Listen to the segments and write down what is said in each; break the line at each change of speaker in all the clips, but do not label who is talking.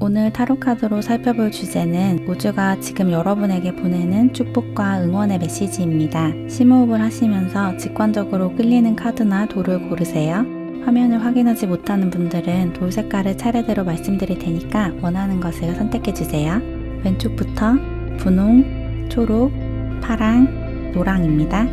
오늘 타로카드로 살펴볼 주제는 우주가 지금 여러분에게 보내는 축복과 응원의 메시지입니다. 심호흡을 하시면서 직관적으로 끌리는 카드나 돌을 고르세요. 화면을 확인하지 못하는 분들은 돌 색깔을 차례대로 말씀드릴 테니까 원하는 것을 선택해 주세요. 왼쪽부터 분홍, 초록, 파랑, 노랑입니다.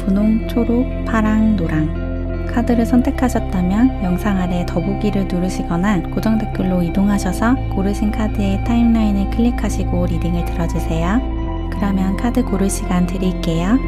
분홍, 초록, 파랑, 노랑. 카드를 선택하셨다면 영상 아래 더보기를 누르시거나 고정 댓글로 이동하셔서 고르신 카드의 타임라인을 클릭하시고 리딩을 들어주세요. 그러면 카드 고를 시간 드릴게요.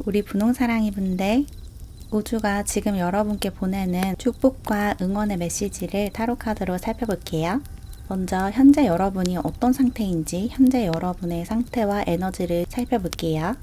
우리 분홍사랑이 분들, 우주가 지금 여러분께 보내는 축복과 응원의 메시지를 타로카드로 살펴볼게요. 먼저 현재 여러분이 어떤 상태인지 현재 여러분의 상태와 에너지를 살펴볼게요.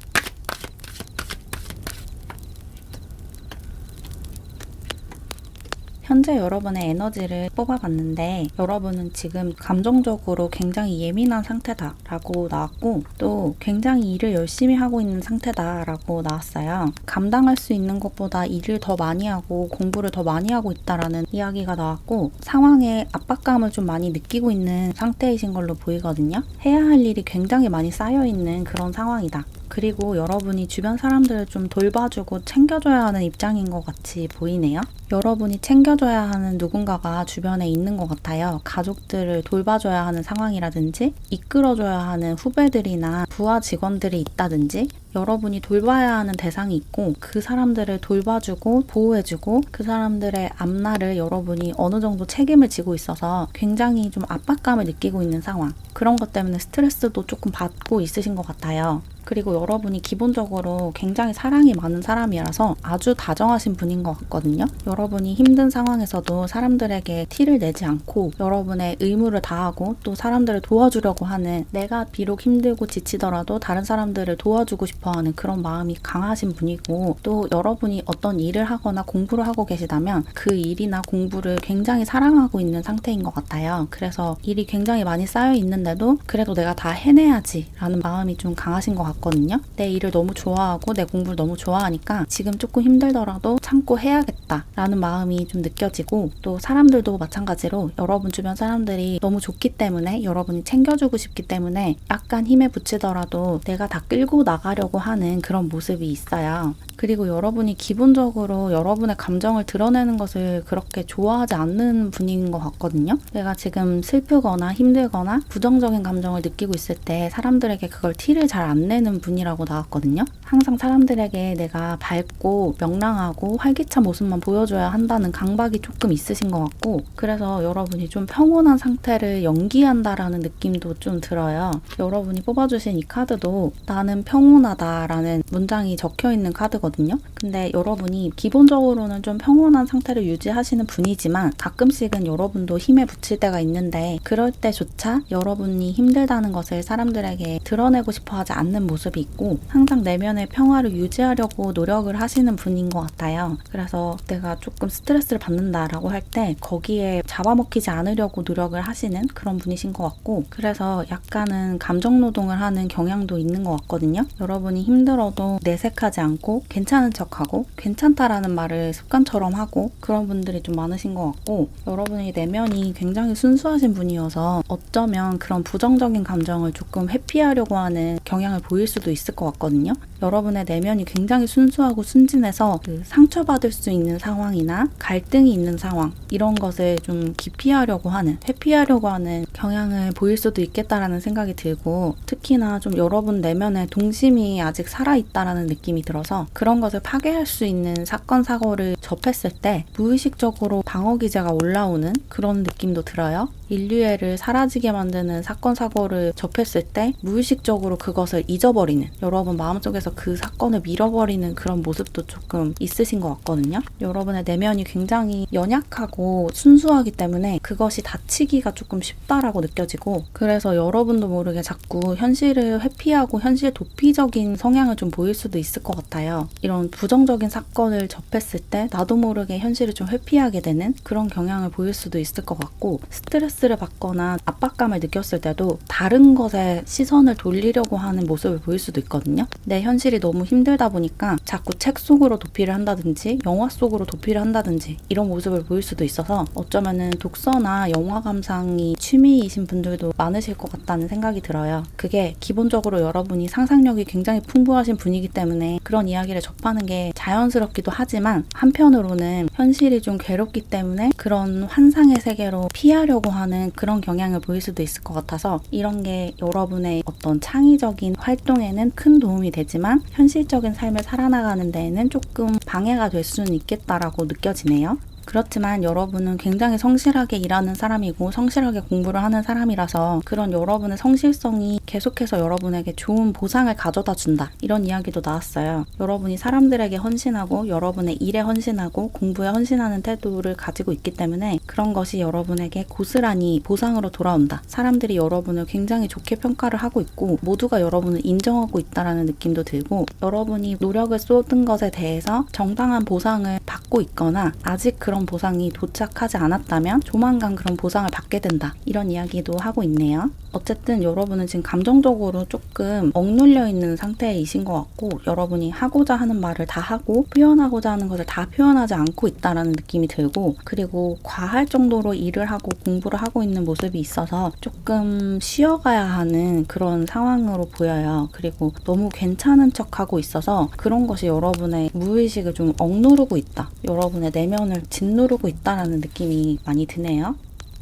현재 여러분의 에너지를 뽑아봤는데 여러분은 지금 감정적으로 굉장히 예민한 상태다 라고 나왔고, 또 굉장히 일을 열심히 하고 있는 상태다 라고 나왔어요. 감당할 수 있는 것보다 일을 더 많이 하고 공부를 더 많이 하고 있다라는 이야기가 나왔고, 상황에 압박감을 좀 많이 느끼고 있는 상태이신 걸로 보이거든요. 해야 할 일이 굉장히 많이 쌓여있는 그런 상황이다. 그리고 여러분이 주변 사람들을 좀 돌봐주고 챙겨줘야 하는 입장인 것 같이 보이네요. 여러분이 챙겨줘야 하는 누군가가 주변에 있는 것 같아요. 가족들을 돌봐줘야 하는 상황이라든지 이끌어줘야 하는 후배들이나 부하 직원들이 있다든지 여러분이 돌봐야 하는 대상이 있고 그 사람들을 돌봐주고 보호해주고 그 사람들의 앞날을 여러분이 어느 정도 책임을 지고 있어서 굉장히 좀 압박감을 느끼고 있는 상황, 그런 것 때문에 스트레스도 조금 받고 있으신 것 같아요. 그리고 여러분이 기본적으로 굉장히 사랑이 많은 사람이라서 아주 다정하신 분인 것 같거든요. 여러분이 힘든 상황에서도 사람들에게 티를 내지 않고 여러분의 의무를 다하고 또 사람들을 도와주려고 하는, 내가 비록 힘들고 지치더라도 다른 사람들을 도와주고 싶어하는 그런 마음이 강하신 분이고, 또 여러분이 어떤 일을 하거나 공부를 하고 계시다면 그 일이나 공부를 굉장히 사랑하고 있는 상태인 것 같아요. 그래서 일이 굉장히 많이 쌓여 있는데도 그래도 내가 다 해내야지 라는 마음이 좀 강하신 것 같거든요. 내 일을 너무 좋아하고 내 공부를 너무 좋아하니까 지금 조금 힘들더라도 참고 해야겠다 라는 마음이 좀 느껴지고, 또 사람들도 마찬가지로 여러분 주변 사람들이 너무 좋기 때문에 여러분이 챙겨주고 싶기 때문에 약간 힘에 부치더라도 내가 다 끌고 나가려고 하는 그런 모습이 있어요. 그리고 여러분이 기본적으로 여러분의 감정을 드러내는 것을 그렇게 좋아하지 않는 분인 것 같거든요. 내가 지금 슬프거나 힘들거나 부정적인 감정을 느끼고 있을 때 사람들에게 그걸 티를 잘 안 내는 분이라고 나왔거든요. 항상 사람들에게 내가 밝고 명랑하고 활기찬 모습만 보여줘야 한다는 강박이 조금 있으신 것 같고, 그래서 여러분이 좀 평온한 상태를 연기한다라는 느낌도 좀 들어요. 여러분이 뽑아주신 이 카드도 나는 평온하다라는 문장이 적혀있는 카드거든요. 근데 여러분이 기본적으로는 좀 평온한 상태를 유지하시는 분이지만 가끔씩은 여러분도 힘에 부칠 때가 있는데, 그럴 때조차 여러분이 힘들다는 것을 사람들에게 드러내고 싶어 하지 않는 모습이 있고, 항상 내면의 평화를 유지하려고 노력을 하시는 분인 것 같아요. 그래서 내가 조금 스트레스를 받는다라고 할 때 거기에 잡아먹히지 않으려고 노력을 하시는 그런 분이신 것 같고, 그래서 약간은 감정 노동을 하는 경향도 있는 것 같거든요. 여러분 여러분이 힘들어도 내색하지 않고 괜찮은 척하고 괜찮다라는 말을 습관처럼 하고 그런 분들이 좀 많으신 것 같고, 여러분의 내면이 굉장히 순수하신 분이어서 어쩌면 그런 부정적인 감정을 조금 회피하려고 하는 경향을 보일 수도 있을 것 같거든요. 여러분의 내면이 굉장히 순수하고 순진해서 그 상처받을 수 있는 상황이나 갈등이 있는 상황, 이런 것을 좀 기피하려고 하는, 회피하려고 하는 경향을 보일 수도 있겠다라는 생각이 들고, 특히나 좀 여러분 내면에 동심이 아직 살아있다라는 느낌이 들어서 그런 것을 파괴할 수 있는 사건, 사고를 접했을 때 무의식적으로 방어기제가 올라오는 그런 느낌도 들어요. 인류애를 사라지게 만드는 사건, 사고를 접했을 때 무의식적으로 그것을 잊어버리는, 여러분 마음속에서 그 사건을 밀어버리는 그런 모습도 조금 있으신 것 같거든요. 여러분의 내면이 굉장히 연약하고 순수하기 때문에 그것이 다치기가 조금 쉽다라고 느껴지고, 그래서 여러분도 모르게 자꾸 현실을 회피하고 현실 도피적인 성향을 좀 보일 수도 있을 것 같아요. 이런 부정적인 사건을 접했을 때 나도 모르게 현실을 좀 회피하게 되는 그런 경향을 보일 수도 있을 것 같고, 스트레스를 받거나 압박감을 느꼈을 때도 다른 것에 시선을 돌리려고 하는 모습을 보일 수도 있거든요. 내 현실이 너무 힘들다 보니까 자꾸 책 속으로 도피를 한다든지 영화 속으로 도피를 한다든지 이런 모습을 보일 수도 있어서 어쩌면은 독서나 영화 감상이 취미이신 분들도 많으실 것 같다는 생각이 들어요. 그게 기본적으로 여러분이 상상력이 굉장히 풍부하신 분이기 때문에 그런 이야기를 접하는 게 자연스럽기도 하지만, 한편으로는 현실이 좀 괴롭기 때문에 그런 환상의 세계로 피하려고 하는 그런 경향을 보일 수도 있을 것 같아서, 이런 게 여러분의 어떤 창의적인 활동에는 큰 도움이 되지만 현실적인 삶을 살아나가는 데에는 조금 방해가 될 수는 있겠다라고 느껴지네요. 그렇지만 여러분은 굉장히 성실하게 일하는 사람이고 성실하게 공부를 하는 사람이라서 그런 여러분의 성실성이 계속해서 여러분에게 좋은 보상을 가져다 준다, 이런 이야기도 나왔어요. 여러분이 사람들에게 헌신하고 여러분의 일에 헌신하고 공부에 헌신하는 태도를 가지고 있기 때문에 그런 것이 여러분에게 고스란히 보상으로 돌아온다. 사람들이 여러분을 굉장히 좋게 평가를 하고 있고 모두가 여러분을 인정하고 있다라는 느낌도 들고, 여러분이 노력을 쏟은 것에 대해서 정당한 보상을 받고 있거나 아직 그런 보상이 도착하지 않았다면 조만간 그런 보상을 받게 된다, 이런 이야기도 하고 있네요. 어쨌든 여러분은 지금 감정적으로 조금 억눌려 있는 상태이신 것 같고, 여러분이 하고자 하는 말을 다 하고 표현하고자 하는 것을 다 표현하지 않고 있다라는 느낌이 들고, 그리고 과할 정도로 일을 하고 공부를 하고 있는 모습이 있어서 조금 쉬어가야 하는 그런 상황으로 보여요. 그리고 너무 괜찮은 척하고 있어서 그런 것이 여러분의 무의식을 좀 억누르고 있다, 여러분의 내면을 짓누르고 있다라는 느낌이 많이 드네요.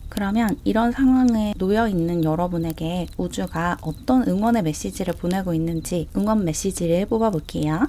그러면 이런 상황에 놓여 있는 여러분에게 우주가 어떤 응원의 메시지를 보내고 있는지 응원 메시지를 뽑아볼게요.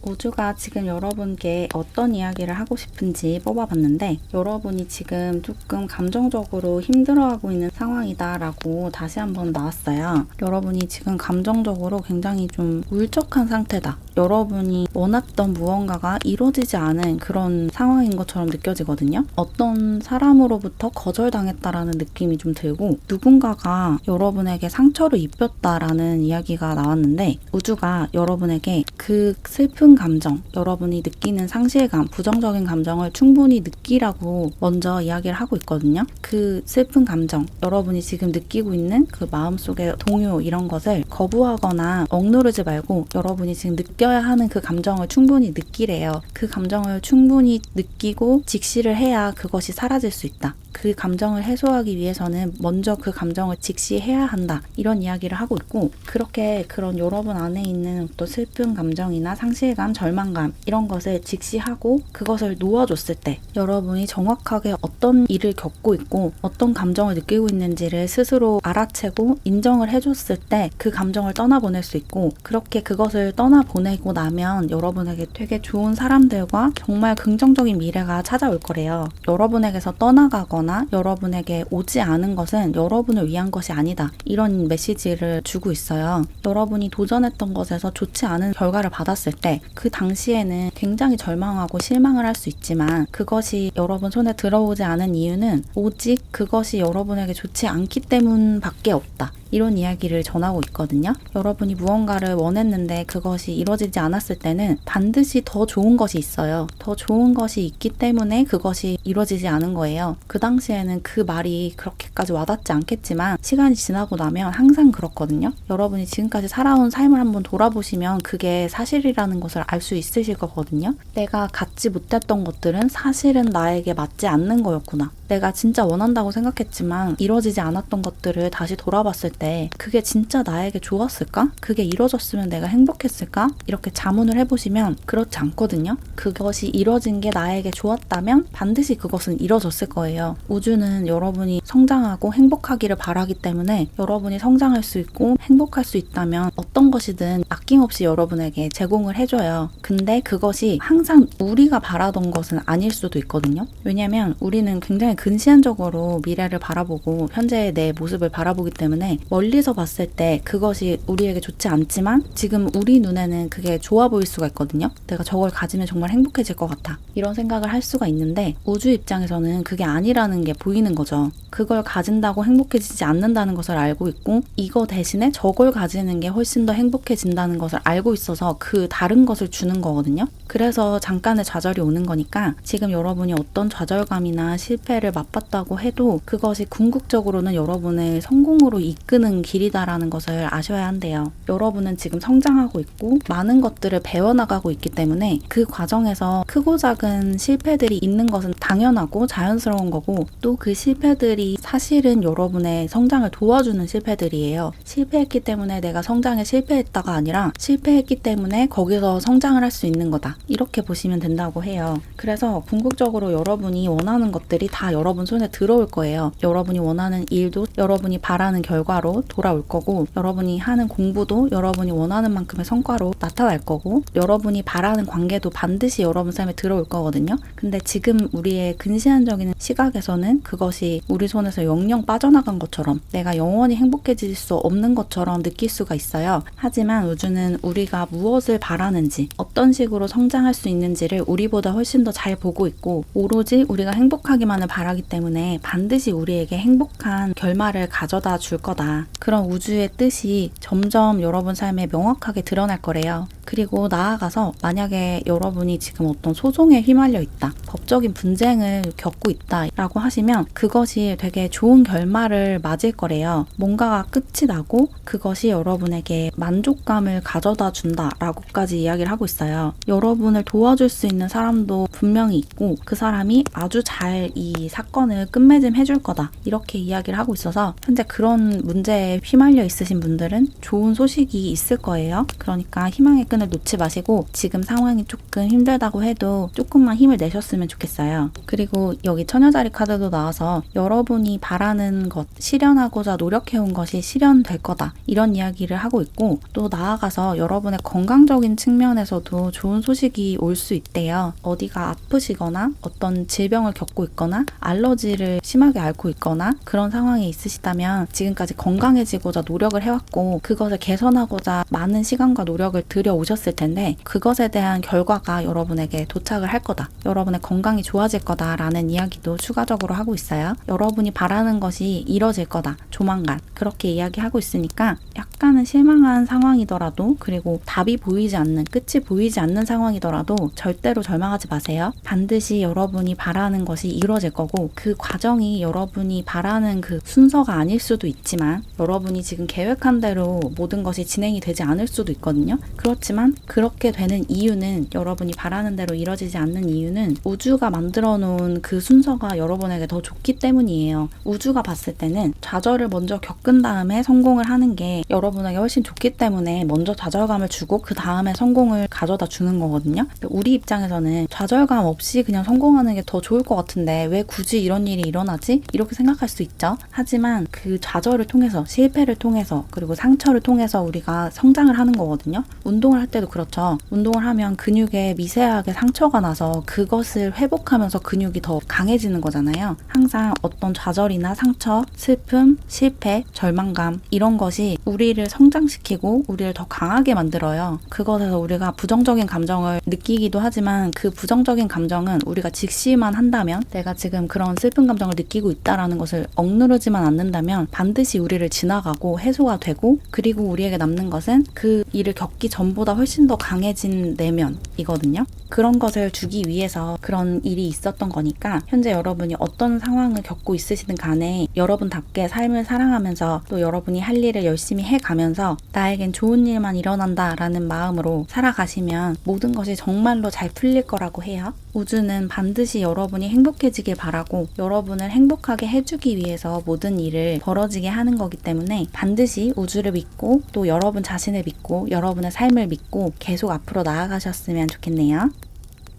우주가 지금 여러분께 어떤 이야기를 하고 싶은지 뽑아봤는데, 여러분이 지금 조금 감정적으로 힘들어하고 있는 상황이다라고 다시 한번 나왔어요. 여러분이 지금 감정적으로 굉장히 좀 울적한 상태다, 여러분이 원했던 무언가가 이루어지지 않은 그런 상황인 것처럼 느껴지거든요. 어떤 사람으로부터 거절당했다라는 느낌이 좀 들고, 누군가가 여러분에게 상처를 입혔다라는 이야기가 나왔는데, 우주가 여러분에게 그 슬픈 감정, 여러분이 느끼는 상실감, 부정적인 감정을 충분히 느끼라고 먼저 이야기를 하고 있거든요. 그 슬픈 감정, 여러분이 지금 느끼고 있는 그 마음속의 동요, 이런 것을 거부하거나 억누르지 말고 여러분이 지금 느껴야 하는 그 감정을 충분히 느끼래요. 그 감정을 충분히 느끼고 직시를 해야 그것이 사라질 수 있다. 그 감정을 해소하기 위해서는 먼저 그 감정을 직시해야 한다, 이런 이야기를 하고 있고, 그렇게 그런 여러분 안에 있는 어떤 슬픈 감정이나 상실감, 절망감, 이런 것을 직시하고 그것을 놓아줬을 때 여러분이 정확하게 어떤 일을 겪고 있고 어떤 감정을 느끼고 있는지를 스스로 알아채고 인정을 해줬을 때 그 감정을 떠나보낼 수 있고, 그렇게 그것을 떠나보내고 나면 여러분에게 되게 좋은 사람들과 정말 긍정적인 미래가 찾아올 거래요. 여러분에게서 떠나가거나 여러분에게 오지 않은 것은 여러분을 위한 것이 아니다, 이런 메시지를 주고 있어요. 여러분이 도전했던 것에서 좋지 않은 결과를 받았을 때 그 당시에는 굉장히 절망하고 실망을 할 수 있지만, 그것이 여러분 손에 들어오지 않은 이유는 오직 그것이 여러분에게 좋지 않기 때문밖에 없다, 이런 이야기를 전하고 있거든요. 여러분이 무언가를 원했는데 그것이 이루어지지 않았을 때는 반드시 더 좋은 것이 있어요. 더 좋은 것이 있기 때문에 그것이 이루어지지 않은 거예요. 그 당시에는 그 말이 그렇게까지 와닿지 않겠지만 시간이 지나고 나면 항상 그렇거든요. 여러분이 지금까지 살아온 삶을 한번 돌아보시면 그게 사실이라는 것을 알 수 있으실 거거든요. 내가 갖지 못했던 것들은 사실은 나에게 맞지 않는 거였구나. 내가 진짜 원한다고 생각했지만 이루어지지 않았던 것들을 다시 돌아봤을 때 그게 진짜 나에게 좋았을까? 그게 이루어졌으면 내가 행복했을까? 이렇게 자문을 해보시면 그렇지 않거든요. 그것이 이루어진 게 나에게 좋았다면 반드시 그것은 이루어졌을 거예요. 우주는 여러분이 성장하고 행복하기를 바라기 때문에 여러분이 성장할 수 있고 행복할 수 있다면 어떤 것이든 아낌없이 여러분에게 제공을 해줘요. 근데 그것이 항상 우리가 바라던 것은 아닐 수도 있거든요. 왜냐면 우리는 굉장히 근시안적으로 미래를 바라보고 현재의 내 모습을 바라보기 때문에 멀리서 봤을 때 그것이 우리에게 좋지 않지만 지금 우리 눈에는 그게 좋아 보일 수가 있거든요. 내가 저걸 가지면 정말 행복해질 것 같아. 이런 생각을 할 수가 있는데 우주 입장에서는 그게 아니라는 게 보이는 거죠. 그걸 가진다고 행복해지지 않는다는 것을 알고 있고 이거 대신에 저걸 가지는 게 훨씬 더 행복해진다는 것을 알고 있어서 그 다른 것을 주는 거거든요. 그래서 잠깐의 좌절이 오는 거니까 지금 여러분이 어떤 좌절감이나 실패를 맛봤다고 해도 그것이 궁극적으로는 여러분을 성공으로 이끄는 길이다라는 것을 아셔야 한대요. 여러분은 지금 성장하고 있고 많은 것들을 배워나가고 있기 때문에 그 과정에서 크고 작은 실패들이 있는 것은 당연하고 자연스러운 거고 또 그 실패들이 사실은 여러분의 성장을 도와주는 실패들이에요. 실패했기 때문에 내가 성장에 실패했다가 아니라 실패했기 때문에 거기서 성장을 할 수 있는 거다. 이렇게 보시면 된다고 해요. 그래서 궁극적으로 여러분이 원하는 것들이 다 여러분 손에 들어올 거예요. 여러분이 원하는 일도 여러분이 바라는 결과로 돌아올 거고 여러분이 하는 공부도 여러분이 원하는 만큼의 성과로 나타날 거고 여러분이 바라는 관계도 반드시 여러분 삶에 들어올 거거든요. 근데 지금 우리의 근시안적인 시각에서는 그것이 우리 손에서 영영 빠져나간 것처럼 내가 영원히 행복해질 수 없는 것처럼 느낄 수가 있어요. 하지만 우주는 우리가 무엇을 바라는지 어떤 식으로 성장할 수 있는지를 우리보다 훨씬 더 잘 보고 있고 오로지 우리가 행복하기만을 바라기 때문에 반드시 우리에게 행복한 결말을 가져다 줄 거다. 그런 우주의 뜻이 점점 여러분 삶에 명확하게 드러날 거래요. 그리고 나아가서 만약에 여러분이 지금 어떤 소송에 휘말려 있다, 법적인 분쟁을 겪고 있다 라고 하시면 그것이 되게 좋은 결말을 맞을 거래요. 뭔가가 끝이 나고 그것이 여러분에게 만족감을 가져다 준다 라고까지 이야기를 하고 있어요. 여러분을 도와줄 수 있는 사람도 분명히 있고 그 사람이 아주 잘 이 사건을 끝맺음 해줄 거다 이렇게 이야기를 하고 있어서 현재 그런 문제에 휘말려 있으신 분들은 좋은 소식이 있을 거예요. 그러니까 희망의 끈을 놓지 마시고 지금 상황이 조금 힘들다고 해도 조금만 힘을 내셨으면 좋겠어요. 그리고 여기 처녀자리 카드도 나와서 여러분이 바라는 것, 실현하고자 노력해온 것이 실현될 거다 이런 이야기를 하고 있고 또 나아가서 여러분의 건강적인 측면에서도 좋은 소식이 올 수 있대요. 어디가 아프시거나 어떤 질병을 겪고 있거나 알러지를 심하게 앓고 있거나 그런 상황에 있으시다면 지금까지 건강해지고자 노력을 해왔고 그것을 개선하고자 많은 시간과 노력을 들여오셨을 텐데 그것에 대한 결과가 여러분에게 도착을 할 거다. 여러분의 건강이 좋아질 거다라는 이야기도 추가적으로 하고 있어요. 여러분이 바라는 것이 이뤄질 거다. 조만간. 그렇게 이야기하고 있으니까 약간은 실망한 상황이더라도 그리고 답이 보이지 않는, 끝이 보이지 않는 상황이더라도 절대로 절망하지 마세요. 반드시 여러분이 바라는 것이 이루어질 거고 그 과정이 여러분이 바라는 그 순서가 아닐 수도 있지만 여러분이 지금 계획한 대로 모든 것이 진행이 되지 않을 수도 있거든요. 그렇지만 그렇게 되는 이유는 여러분이 바라는 대로 이루어지지 않는 이유는 우주가 만들어 놓은 그 순서가 여러분에게 더 좋기 때문이에요. 우주가 봤을 때는 좌절을 먼저 겪은 다음에 성공을 하는 게 여러분에게 훨씬 좋기 때문에 먼저 좌절감을 주고 그 다음에 성공을 가져다 주는 거거든요. 우리 입장에서는 좌절감 없이 그냥 성공하는 게 더 좋을 것 같은데 왜 굳이 이런 일이 일어나지? 이렇게 생각할 수 있죠. 하지만 그 좌절을 통해서 실패를 통해서 그리고 상처를 통해서 우리가 성장을 하는 거거든요. 운동을 할 때도 그렇죠. 운동을 하면 근육에 미세하게 상처가 나서 그것을 회복하면서 근육이 더 강해지는 거잖아요. 항상 어떤 좌절이나 상처, 슬픔, 실패, 절망감 이런 것이 우리를 성장시키고 우리를 더 강하게 만들어요. 그것에서 우리가 부정적인 감정을 느끼기도 하지만 그 부정적인 감정은 우리가 직시만 한다면 내가 지금 지금 그런 슬픈 감정을 느끼고 있다라는 것을 억누르지만 않는다면 반드시 우리를 지나가고 해소가 되고, 그리고 우리에게 남는 것은 그 일을 겪기 전보다 훨씬 더 강해진 내면이거든요. 그런 것을 주기 위해서 그런 일이 있었던 거니까 현재 여러분이 어떤 상황을 겪고 있으시든 간에 여러분답게 삶을 사랑하면서 또 여러분이 할 일을 열심히 해가면서 나에겐 좋은 일만 일어난다 라는 마음으로 살아가시면 모든 것이 정말로 잘 풀릴 거라고 해요. 우주는 반드시 여러분이 행복해지길 바라고 여러분을 행복하게 해주기 위해서 모든 일을 벌어지게 하는 거기 때문에 반드시 우주를 믿고 또 여러분 자신을 믿고 여러분의 삶을 믿고 계속 앞으로 나아가셨으면 좋겠네요.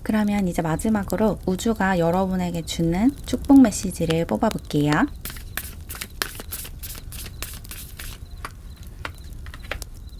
그러면 이제 마지막으로 우주가 여러분에게 주는 축복 메시지를 뽑아볼게요.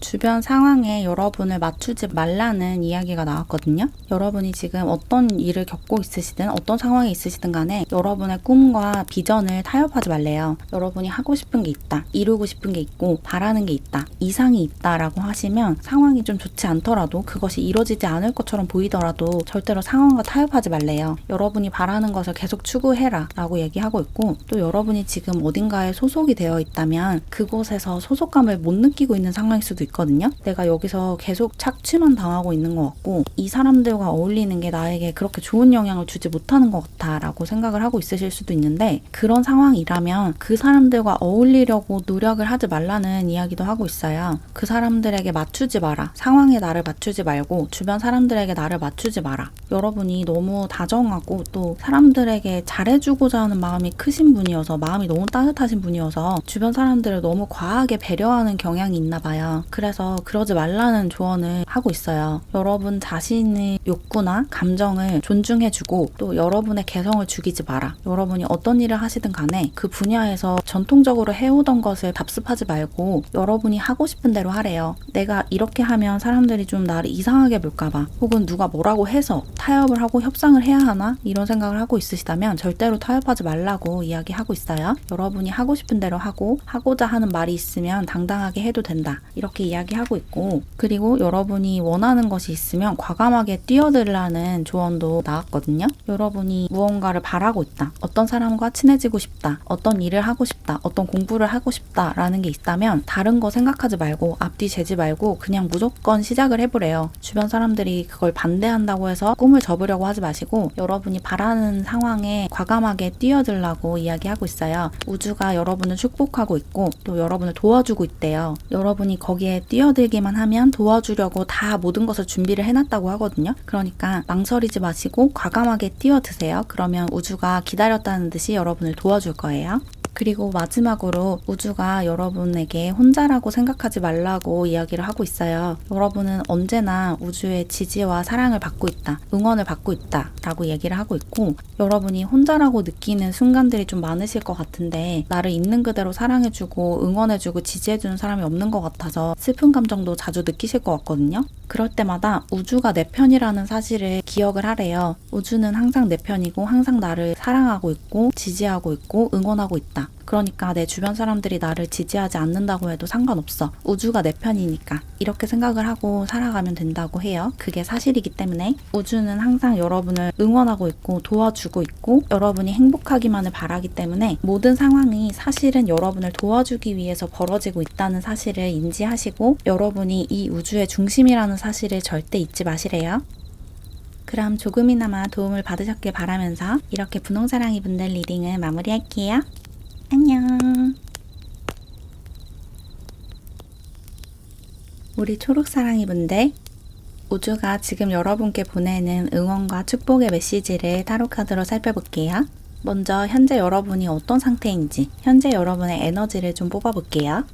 주변 상황에 여러분을 맞추지 말라는 이야기가 나왔거든요. 여러분이 지금 어떤 일을 겪고 있으시든 어떤 상황에 있으시든 간에 여러분의 꿈과 비전을 타협하지 말래요. 여러분이 하고 싶은 게 있다, 이루고 싶은 게 있고 바라는 게 있다, 이상이 있다라고 하시면 상황이 좀 좋지 않더라도 그것이 이루어지지 않을 것처럼 보이더라도 절대로 상황과 타협하지 말래요. 여러분이 바라는 것을 계속 추구해라 라고 얘기하고 있고, 또 여러분이 지금 어딘가에 소속이 되어 있다면 그곳에서 소속감을 못 느끼고 있는 상황일 수도 있거든요. 내가 여기서 계속 착취만 당하고 있는 것 같고 이 사람들과 어울리는 게 나에게 그렇게 좋은 영향을 주지 못하는 것 같아 라고 생각을 하고 있으실 수도 있는데, 그런 상황이라면 그 사람들과 어울리려고 노력을 하지 말라는 이야기도 하고 있어요. 그 사람들에게 맞추지 마라. 상황에 나를 맞추지 말고 주변 사람들에게 나를 맞추지 마라. 여러분이 너무 다정하고 또 사람들에게 잘해주고자 하는 마음이 크신 분이어서, 마음이 너무 따뜻하신 분이어서 주변 사람들을 너무 과하게 배려하는 경향이 있나 봐요. 그래서 그러지 말라는 조언을 하고 있어요. 여러분 자신의 욕구나 감정을 존중해주고 또 여러분의 개성을 죽이지 마라. 여러분이 어떤 일을 하시든 간에 그 분야에서 전통적으로 해오던 것을 답습하지 말고 여러분이 하고 싶은 대로 하래요. 내가 이렇게 하면 사람들이 좀 나를 이상하게 볼까봐, 혹은 누가 뭐라고 해서 타협을 하고 협상을 해야 하나 이런 생각을 하고 있으시다면 절대로 타협하지 말라고 이야기하고 있어요. 여러분이 하고 싶은 대로 하고 하고자 하는 말이 있으면 당당하게 해도 된다, 이렇게 이야기하고 있고, 그리고 여러분이 원하는 것이 있으면 과감하게 뛰어들라는 조언도 나왔거든요. 여러분이 무언가를 바라고 있다, 어떤 사람과 친해지고 싶다, 어떤 일을 하고 싶다, 어떤 공부를 하고 싶다 라는 게 있다면 다른 거 생각하지 말고 앞뒤 재지 말고 그냥 무조건 시작을 해보래요. 주변 사람들이 그걸 반대한다고 해서 꿈을 접으려고 하지 마시고 여러분이 바라는 상황에 과감하게 뛰어들라고 이야기하고 있어요. 우주가 여러분을 축복하고 있고 또 여러분을 도와주고 있대요. 여러분이 거기에 뛰어들기만 하면 도와주려고 다 모든 것을 준비를 해놨다고 하거든요. 그러니까 망설이지 마시고 과감하게 뛰어드세요. 그러면 우주가 기다렸다는 듯이 여러분을 도와줄 거예요. 그리고 마지막으로 우주가 여러분에게 혼자라고 생각하지 말라고 이야기를 하고 있어요. 여러분은 언제나 우주의 지지와 사랑을 받고 있다, 응원을 받고 있다 라고 얘기를 하고 있고, 여러분이 혼자라고 느끼는 순간들이 좀 많으실 것 같은데 나를 있는 그대로 사랑해주고 응원해주고 지지해주는 사람이 없는 것 같아서 슬픈 감정도 자주 느끼실 것 같거든요. 그럴 때마다 우주가 내 편이라는 사실을 기억을 하래요. 우주는 항상 내 편이고 항상 나를 사랑하고 있고 지지하고 있고 응원하고 있다. 그러니까 내 주변 사람들이 나를 지지하지 않는다고 해도 상관없어. 우주가 내 편이니까. 이렇게 생각을 하고 살아가면 된다고 해요. 그게 사실이기 때문에 우주는 항상 여러분을 응원하고 있고 도와주고 있고 여러분이 행복하기만을 바라기 때문에 모든 상황이 사실은 여러분을 도와주기 위해서 벌어지고 있다는 사실을 인지하시고 여러분이 이 우주의 중심이라는 사실을 절대 잊지 마시래요. 그럼 조금이나마 도움을 받으셨길 바라면서 이렇게 분홍사랑이 분들 리딩을 마무리할게요. 안녕. 우리 초록사랑이 분들, 우주가 지금 여러분께 보내는 응원과 축복의 메시지를 타로카드로 살펴볼게요. 먼저 현재 여러분이 어떤 상태인지, 현재 여러분의 에너지를 좀 뽑아볼게요.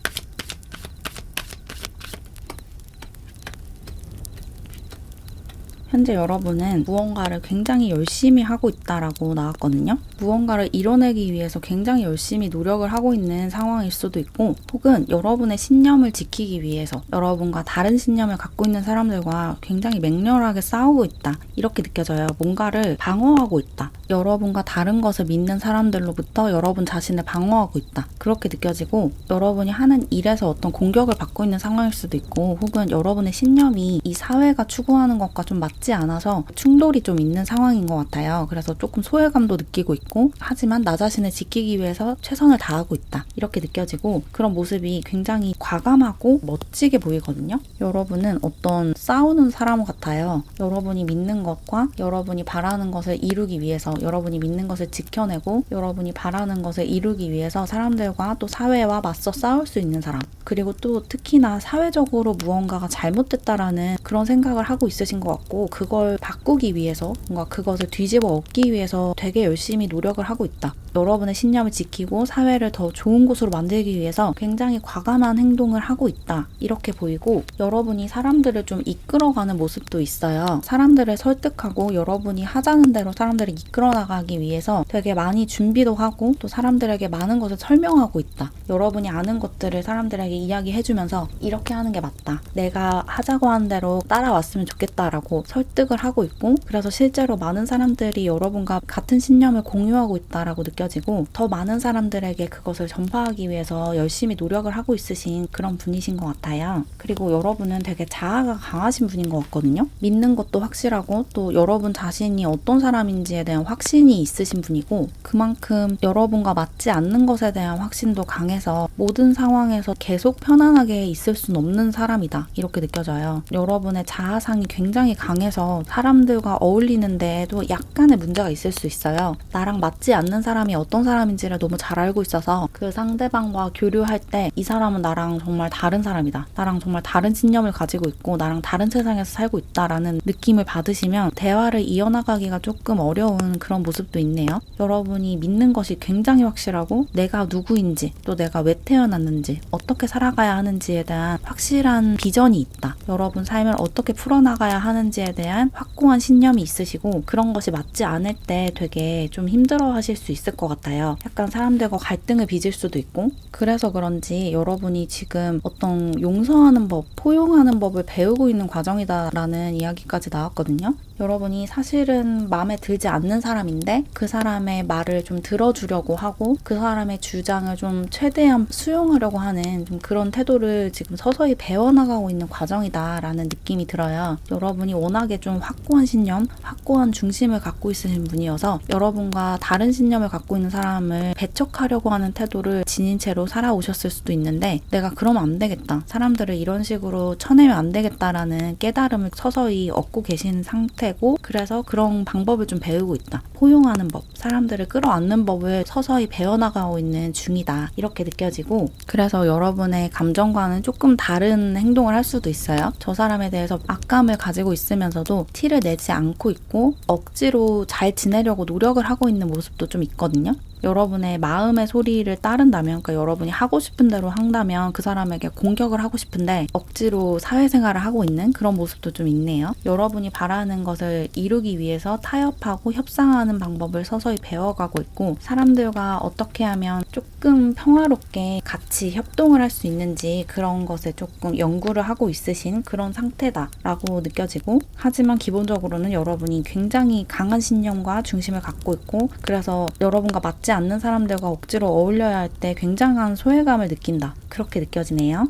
현재 여러분은 무언가를 굉장히 열심히 하고 있다라고 나왔거든요. 무언가를 이뤄내기 위해서 굉장히 열심히 노력을 하고 있는 상황일 수도 있고, 혹은 여러분의 신념을 지키기 위해서 여러분과 다른 신념을 갖고 있는 사람들과 굉장히 맹렬하게 싸우고 있다, 이렇게 느껴져요. 뭔가를 방어하고 있다. 여러분과 다른 것을 믿는 사람들로부터 여러분 자신을 방어하고 있다, 그렇게 느껴지고, 여러분이 하는 일에서 어떤 공격을 받고 있는 상황일 수도 있고, 혹은 여러분의 신념이 이 사회가 추구하는 것과 좀 맞지 않아서 충돌이 좀 있는 상황인 것 같아요. 그래서 조금 소외감도 느끼고 있고, 하지만 나 자신을 지키기 위해서 최선을 다하고 있다, 이렇게 느껴지고, 그런 모습이 굉장히 과감하고 멋지게 보이거든요. 여러분은 어떤 싸우는 사람 같아요. 여러분이 믿는 것과 여러분이 바라는 것을 이루기 위해서, 여러분이 믿는 것을 지켜내고 여러분이 바라는 것을 이루기 위해서 사람들과 또 사회와 맞서 싸울 수 있는 사람, 그리고 또 특히나 사회적으로 무언가가 잘못됐다라는 그런 생각을 하고 있으신 것 같고, 그걸 바꾸기 위해서, 뭔가 그것을 뒤집어 엎기 위해서 되게 열심히 노력을 하고 있다. 여러분의 신념을 지키고 사회를 더 좋은 곳으로 만들기 위해서 굉장히 과감한 행동을 하고 있다, 이렇게 보이고, 여러분이 사람들을 좀 이끌어가는 모습도 있어요. 사람들을 설득하고 여러분이 하자는 대로 사람들을 이끌어 나가기 위해서 되게 많이 준비도 하고, 또 사람들에게 많은 것을 설명하고 있다. 여러분이 아는 것들을 사람들에게 이야기해주면서 이렇게 하는 게 맞다, 내가 하자고 한 대로 따라왔으면 좋겠다라고 설득을 하고 있고, 그래서 실제로 많은 사람들이 여러분과 같은 신념을 공유하고 있다라고 느껴지고, 더 많은 사람들에게 그것을 전파하기 위해서 열심히 노력을 하고 있으신 그런 분이신 것 같아요. 그리고 여러분은 되게 자아가 강하신 분인 것 같거든요. 믿는 것도 확실하고, 또 여러분 자신이 어떤 사람인지에 대한 확신이 있으신 분이고, 그만큼 여러분과 맞지 않는 것에 대한 확신도 강해서 모든 상황에서 계속 편안하게 있을 수는 없는 사람이다, 이렇게 느껴져요. 여러분의 자아상이 굉장히 강해서 사람들과 어울리는 데에도 약간의 문제가 있을 수 있어요. 나랑 맞지 않는 사람이 어떤 사람인지를 너무 잘 알고 있어서 그 상대방과 교류할 때 이 사람은 나랑 정말 다른 사람이다, 나랑 정말 다른 신념을 가지고 있고 나랑 다른 세상에서 살고 있다라는 느낌을 받으시면 대화를 이어나가기가 조금 어려운 그런 모습도 있네요. 여러분이 믿는 것이 굉장히 확실하고, 내가 누구인지, 또 내가 왜 태어났는지, 어떻게 살아가야 하는지에 대한 확실한 비전이 있다. 여러분 삶을 어떻게 풀어나가야 하는지에 대한 확고한 신념이 있으시고, 그런 것이 맞지 않을 때 되게 좀 힘들어 하실 수 있을 것 같아요. 약간 사람들과 갈등을 빚을 수도 있고, 그래서 그런지 여러분이 지금 어떤 용서하는 법, 포용하는 법을 배우고 있는 과정이다라는 이야기까지 나왔거든요. 여러분이 사실은 마음에 들지 않는 사람인데 그 사람의 말을 좀 들어주려고 하고, 그 사람의 주장을 좀 최대한 수용하려고 하는 좀 그런 태도를 지금 서서히 배워나가고 있는 과정이다라는 느낌이 들어요. 여러분이 워낙에 좀 확고한 신념, 확고한 중심을 갖고 있으신 분이어서 여러분과 다른 신념을 갖고 있는 사람을 배척하려고 하는 태도를 지닌 채로 살아오셨을 수도 있는데, 내가 그러면 안 되겠다, 사람들을 이런 식으로 쳐내면 안 되겠다라는 깨달음을 서서히 얻고 계신 상태고, 그래서 그런 방법을 좀 배우고 있다. 포용하는 법, 사람들을 끌어안는 법을 서서히 배워나가고 있는 중이다, 이렇게 느껴지고, 그래서 여러분의 감정과는 조금 다른 행동을 할 수도 있어요. 저 사람에 대해서 악감을 가지고 있으면서도 티를 내지 않고 있고 억지로 잘 지내려고 노력을 하고 있는 모습도 좀 있거든요. 여러분의 마음의 소리를 따른다면, 그러니까 여러분이 하고 싶은 대로 한다면 그 사람에게 공격을 하고 싶은데 억지로 사회생활을 하고 있는 그런 모습도 좀 있네요. 여러분이 바라는 것을 이루기 위해서 타협하고 협상하는 방법을 서서히 배워가고 있고, 사람들과 어떻게 하면 조금 평화롭게 같이 협동을 할 수 있는지 그런 것에 조금 연구를 하고 있으신 그런 상태다라고 느껴지고, 하지만 기본적으로는 여러분이 굉장히 강한 신념과 중심을 갖고 있고, 그래서 여러분과 맞지 않는 사람들과 억지로 어울려야 할 때 굉장한 소외감을 느낀다, 그렇게 느껴지네요.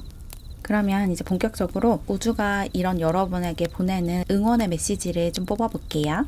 그러면 이제 본격적으로 우주가 이런 여러분에게 보내는 응원의 메시지를 좀 뽑아볼게요.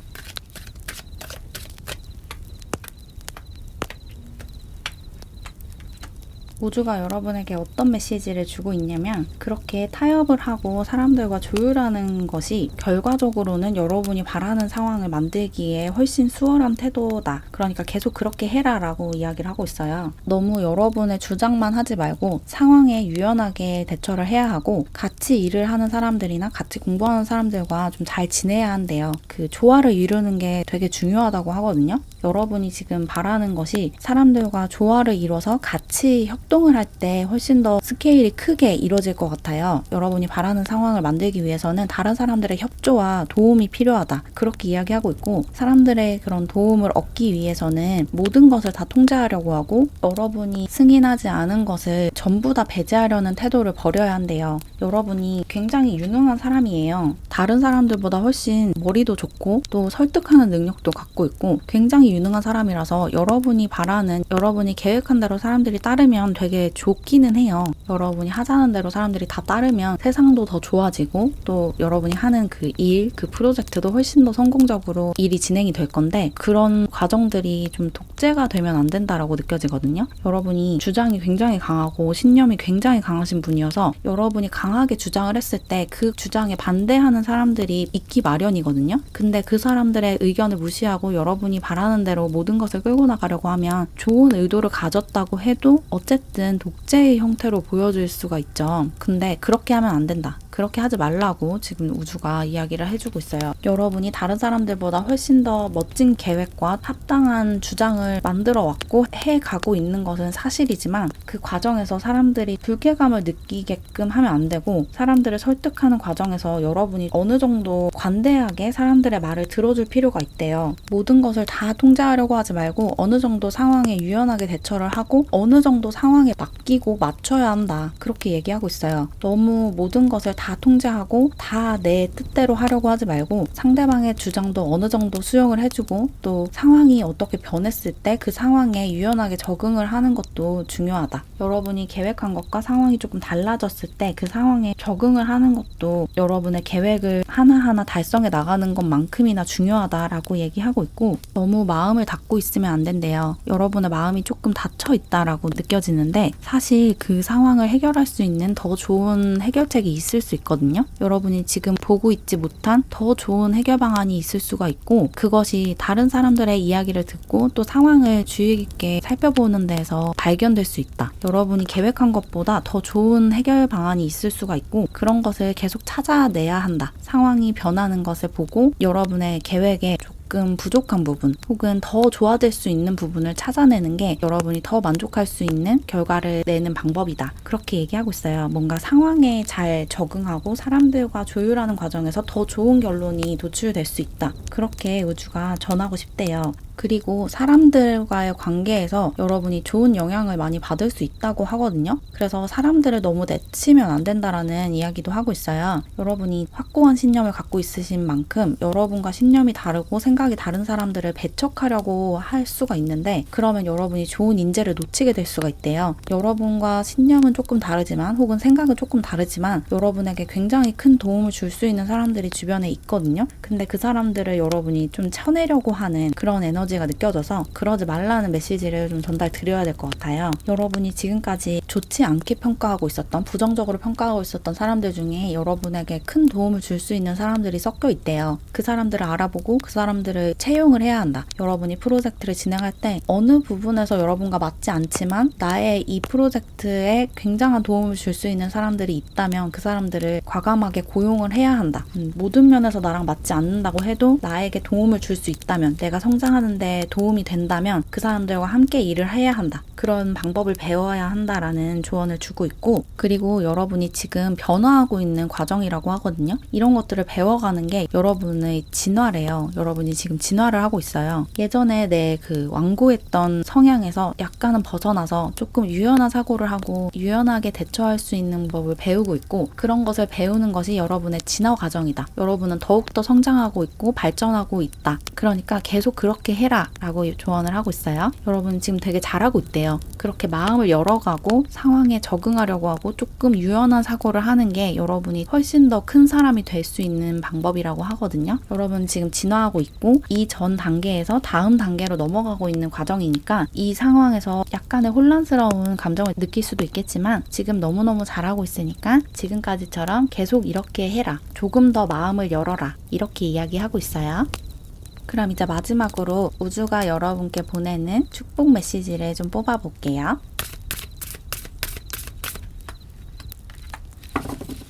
우주가 여러분에게 어떤 메시지를 주고 있냐면, 그렇게 타협을 하고 사람들과 조율하는 것이 결과적으로는 여러분이 바라는 상황을 만들기에 훨씬 수월한 태도다, 그러니까 계속 그렇게 해라 라고 이야기를 하고 있어요. 너무 여러분의 주장만 하지 말고 상황에 유연하게 대처를 해야 하고, 같이 일을 하는 사람들이나 같이 공부하는 사람들과 좀 잘 지내야 한대요. 그 조화를 이루는 게 되게 중요하다고 하거든요. 여러분이 지금 바라는 것이 사람들과 조화를 이뤄서 같이 협동을 할 때 훨씬 더 스케일이 크게 이루어질 것 같아요. 여러분이 바라는 상황을 만들기 위해서는 다른 사람들의 협조와 도움이 필요하다, 그렇게 이야기하고 있고, 사람들의 그런 도움을 얻기 위해서는 모든 것을 다 통제하려고 하고, 여러분이 승인하지 않은 것을 전부 다 배제하려는 태도를 버려야 한대요. 여러분이 굉장히 유능한 사람이에요. 다른 사람들보다 훨씬 머리도 좋고 또 설득하는 능력도 갖고 있고 굉장히 유능한 사람이라서 여러분이 바라는, 여러분이 계획한 대로 사람들이 따르면 되게 좋기는 해요. 여러분이 하자는 대로 사람들이 다 따르면 세상도 더 좋아지고 또 여러분이 하는 그 일, 그 프로젝트도 훨씬 더 성공적으로 일이 진행이 될 건데 그런 과정들이 좀 독재가 되면 안 된다라고 느껴지거든요. 여러분이 주장이 굉장히 강하고 신념이 굉장히 강하신 분이어서 여러분이 강하게 주장을 했을 때 그 주장에 반대하는 사람들이 있기 마련이거든요. 근데 그 사람들의 의견을 무시하고 여러분이 바라는 대로 모든 것을 끌고 나가려고 하면 좋은 의도를 가졌다고 해도 어쨌든 독재의 형태로 보여질 수가 있죠. 근데 그렇게 하면 안 된다. 그렇게 하지 말라고 지금 우주가 이야기를 해주고 있어요. 여러분이 다른 사람들보다 훨씬 더 멋진 계획과 합당한 주장을 만들어 왔고 해가고 있는 것은 사실이지만 그 과정에서 사람들이 불쾌감을 느끼게끔 하면 안 되고 사람들을 설득하는 과정에서 여러분이 어느 정도 관대하게 사람들의 말을 들어줄 필요가 있대요. 모든 것을 다 통제하려고 하지 말고 어느 정도 상황에 유연하게 대처를 하고 어느 정도 상황에 맡기고 맞춰야 한다. 그렇게 얘기하고 있어요. 너무 모든 것을 다 통제하고 다 내 뜻대로 하려고 하지 말고 상대방의 주장도 어느 정도 수용을 해주고 또 상황이 어떻게 변했을 때 그 상황에 유연하게 적응을 하는 것도 중요하다. 여러분이 계획한 것과 상황이 조금 달라졌을 때 그 상황에 적응을 하는 것도 여러분의 계획을 하나하나 달성해 나가는 것만큼이나 중요하다라고 얘기하고 있고 너무 마음을 닫고 있으면 안 된대요. 여러분의 마음이 조금 닫혀 있다라고 느껴지는데 사실 그 상황을 해결할 수 있는 더 좋은 해결책이 있을 수 있거든요. 여러분이 지금 보고 있지 못한 더 좋은 해결 방안이 있을 수가 있고 그것이 다른 사람들의 이야기를 듣고 또 상황을 주의 깊게 살펴보는 데서 발견될 수 있다. 여러분이 계획한 것보다 더 좋은 해결 방안이 있을 수가 있고 그런 것을 계속 찾아내야 한다. 상황이 변하는 것을 보고 여러분의 계획에 조금 부족한 부분 혹은 더 좋아질 수 있는 부분을 찾아내는 게 여러분이 더 만족할 수 있는 결과를 내는 방법이다. 그렇게 얘기하고 있어요. 뭔가 상황에 잘 적응하고 사람들과 조율하는 과정에서 더 좋은 결론이 도출될 수 있다. 그렇게 우주가 전하고 싶대요. 그리고 사람들과의 관계에서 여러분이 좋은 영향을 많이 받을 수 있다고 하거든요. 그래서 사람들을 너무 내치면 안 된다라는 이야기도 하고 있어요. 여러분이 확고한 신념을 갖고 있으신 만큼 여러분과 신념이 다르고 생각이 다른 사람들을 배척하려고 할 수가 있는데 그러면 여러분이 좋은 인재를 놓치게 될 수가 있대요. 여러분과 신념은 조금 다르지만 혹은 생각은 조금 다르지만 여러분에게 굉장히 큰 도움을 줄 수 있는 사람들이 주변에 있거든요. 근데 그 사람들을 여러분이 좀 쳐내려고 하는 그런 에너지가 느껴져서 그러지 말라는 메시지를 좀 전달 드려야 될 것 같아요. 여러분이 지금까지 좋지 않게 평가하고 있었던 부정적으로 평가하고 있었던 사람들 중에 여러분에게 큰 도움을 줄 수 있는 사람들이 섞여 있대요. 그 사람들을 알아보고 그 사람들을 채용을 해야 한다. 여러분이 프로젝트를 진행할 때 어느 부분에서 여러분과 맞지 않지만 나의 이 프로젝트에 굉장한 도움을 줄 수 있는 사람들이 있다면 그 사람들을 과감하게 고용을 해야 한다. 모든 면에서 나랑 맞지 않는다고 해도 나에게 도움을 줄 수 있다면 내가 성장하는데 도움이 된다면 그 사람들과 함께 일을 해야 한다. 그런 방법을 배워야 한다라는 조언을 주고 있고 그리고 여러분이 지금 변화하고 있는 과정이라고 하거든요. 이런 것들을 배워가는 게 여러분의 진화래요. 여러분이 지금 진화를 하고 있어요. 예전에 내 그 완고했던 성향에서 약간은 벗어나서 조금 유연한 사고를 하고 유연하게 대처할 수 있는 법을 배우고 있고 그런 것을 배우는 것이 여러분의 진화 과정이다. 여러분은 더욱더 성장하고 있고 발전하고 있다. 그러니까 계속 그렇게 해라 라고 조언을 하고 있어요. 여러분 지금 되게 잘하고 있대요. 그렇게 마음을 열어가고 상황에 적응하려고 하고 조금 유연한 사고를 하는 게 여러분이 훨씬 더 큰 사람이 될 수 있는 방법이라고 하거든요. 여러분 지금 진화하고 있고 이 전 단계에서 다음 단계로 넘어가고 있는 과정이니까 이 상황에서 약간의 혼란스러운 감정을 느낄 수도 있겠지만 지금 너무너무 잘하고 있으니까 지금까지처럼 계속 이렇게 해라. 조금 더 마음을 열어라. 이렇게 이야기하고 있어요. 그럼 이제 마지막으로 우주가 여러분께 보내는 축복 메시지를 좀 뽑아볼게요.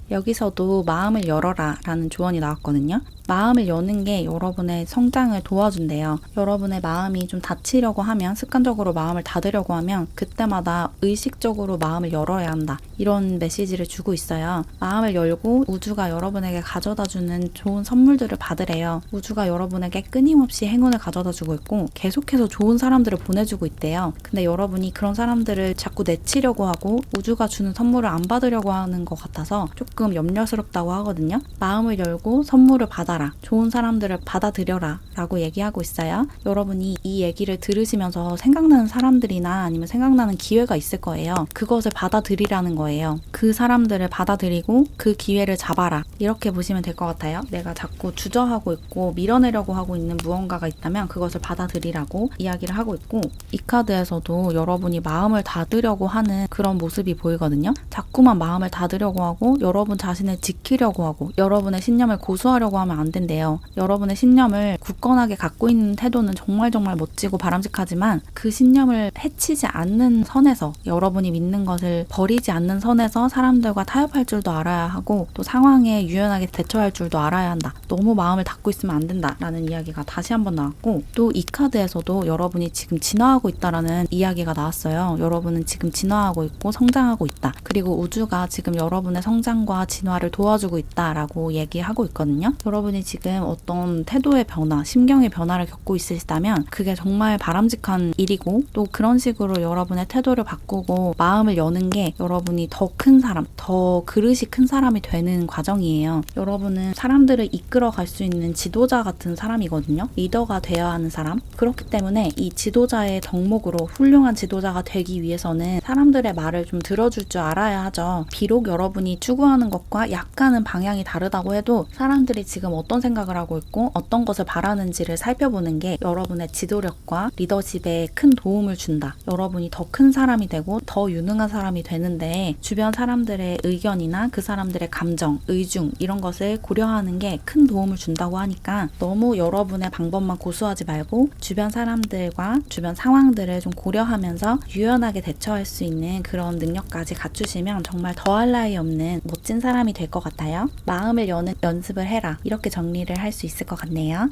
여기서도 마음을 열어라 라는 조언이 나왔거든요. 마음을 여는 게 여러분의 성장을 도와준대요. 여러분의 마음이 좀 닫히려고 하면 습관적으로 마음을 닫으려고 하면 그때마다 의식적으로 마음을 열어야 한다. 이런 메시지를 주고 있어요. 마음을 열고 우주가 여러분에게 가져다주는 좋은 선물들을 받으래요. 우주가 여러분에게 끊임없이 행운을 가져다주고 있고 계속해서 좋은 사람들을 보내주고 있대요. 근데 여러분이 그런 사람들을 자꾸 내치려고 하고 우주가 주는 선물을 안 받으려고 하는 것 같아서 조금 조금 염려스럽다고 하거든요. 마음을 열고 선물을 받아라. 좋은 사람들을 받아들여라. 라고 얘기하고 있어요. 여러분이 이 얘기를 들으시면서 생각나는 사람들이나 아니면 생각나는 기회가 있을 거예요. 그것을 받아들이라는 거예요. 그 사람들을 받아들이고 그 기회를 잡아라. 이렇게 보시면 될 것 같아요. 내가 자꾸 주저하고 있고 밀어내려고 하고 있는 무언가가 있다면 그것을 받아들이라고 이야기를 하고 있고, 이 카드에서도 여러분이 마음을 닫으려고 하는 그런 모습이 보이거든요. 자꾸만 마음을 닫으려고 하고 여러분 자신을 지키려고 하고 여러분의 신념을 고수하려고 하면 안 된대요. 여러분의 신념을 굳건하게 갖고 있는 태도는 정말 멋지고 바람직하지만 그 신념을 해치지 않는 선에서, 여러분이 믿는 것을 버리지 않는 선에서 사람들과 타협할 줄도 알아야 하고 또 상황에 유연하게 대처할 줄도 알아야 한다. 너무 마음을 닫고 있으면 안 된다 라는 이야기가 다시 한번 나왔고, 또 이 카드에서도 여러분이 지금 진화하고 있다라는 이야기가 나왔어요. 여러분은 지금 진화하고 있고 성장하고 있다. 그리고 우주가 지금 여러분의 성장과 진화를 도와주고 있다라고 얘기하고 있거든요. 여러분이 지금 어떤 태도의 변화, 심경의 변화를 겪고 있으시다면 그게 정말 바람직한 일이고, 또 그런 식으로 여러분의 태도를 바꾸고 마음을 여는 게 여러분이 더 큰 사람, 더 그릇이 큰 사람이 되는 과정이에요. 여러분은 사람들을 이끌어 갈 수 있는 지도자 같은 사람이거든요. 리더가 되어야 하는 사람. 그렇기 때문에 이 지도자의 덕목으로 훌륭한 지도자가 되기 위해서는 사람들의 말을 좀 들어줄 줄 알아야 하죠. 비록 여러분이 추구하는 것과 약간은 방향이 다르다고 해도 사람들이 지금 어떤 생각을 하고 있고 어떤 것을 바라는지를 살펴보는 게 여러분의 지도력과 리더십에 큰 도움을 준다. 여러분이 더 큰 사람이 되고 더 유능한 사람이 되는데 주변 사람들의 의견이나 그 사람들의 감정, 의중 이런 것을 고려하는 게 큰 도움을 준다고 하니까 너무 여러분의 방법만 고수하지 말고 주변 사람들과 주변 상황들을 좀 고려하면서 유연하게 대처할 수 있는 그런 능력까지 갖추시면 정말 더할 나위 없는 멋진 사람이 될 것 같아요. 마음을 여는 연습을 해라. 이렇게 정리를 할 수 있을 것 같네요.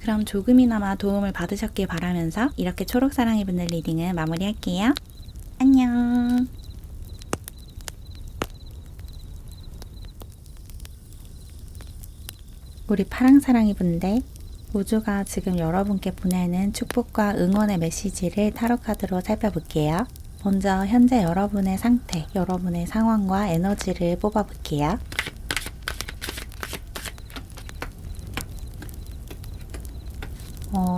그럼 조금이나마 도움을 받으셨길 바라면서 이렇게 초록사랑이 분들 리딩을 마무리할게요. 안녕. 우리 파랑사랑이 분들, 우주가 지금 여러분께 보내는 축복과 응원의 메시지를 타로카드로 살펴볼게요. 먼저 현재 여러분의 상태, 여러분의 상황과 에너지를 뽑아볼게요.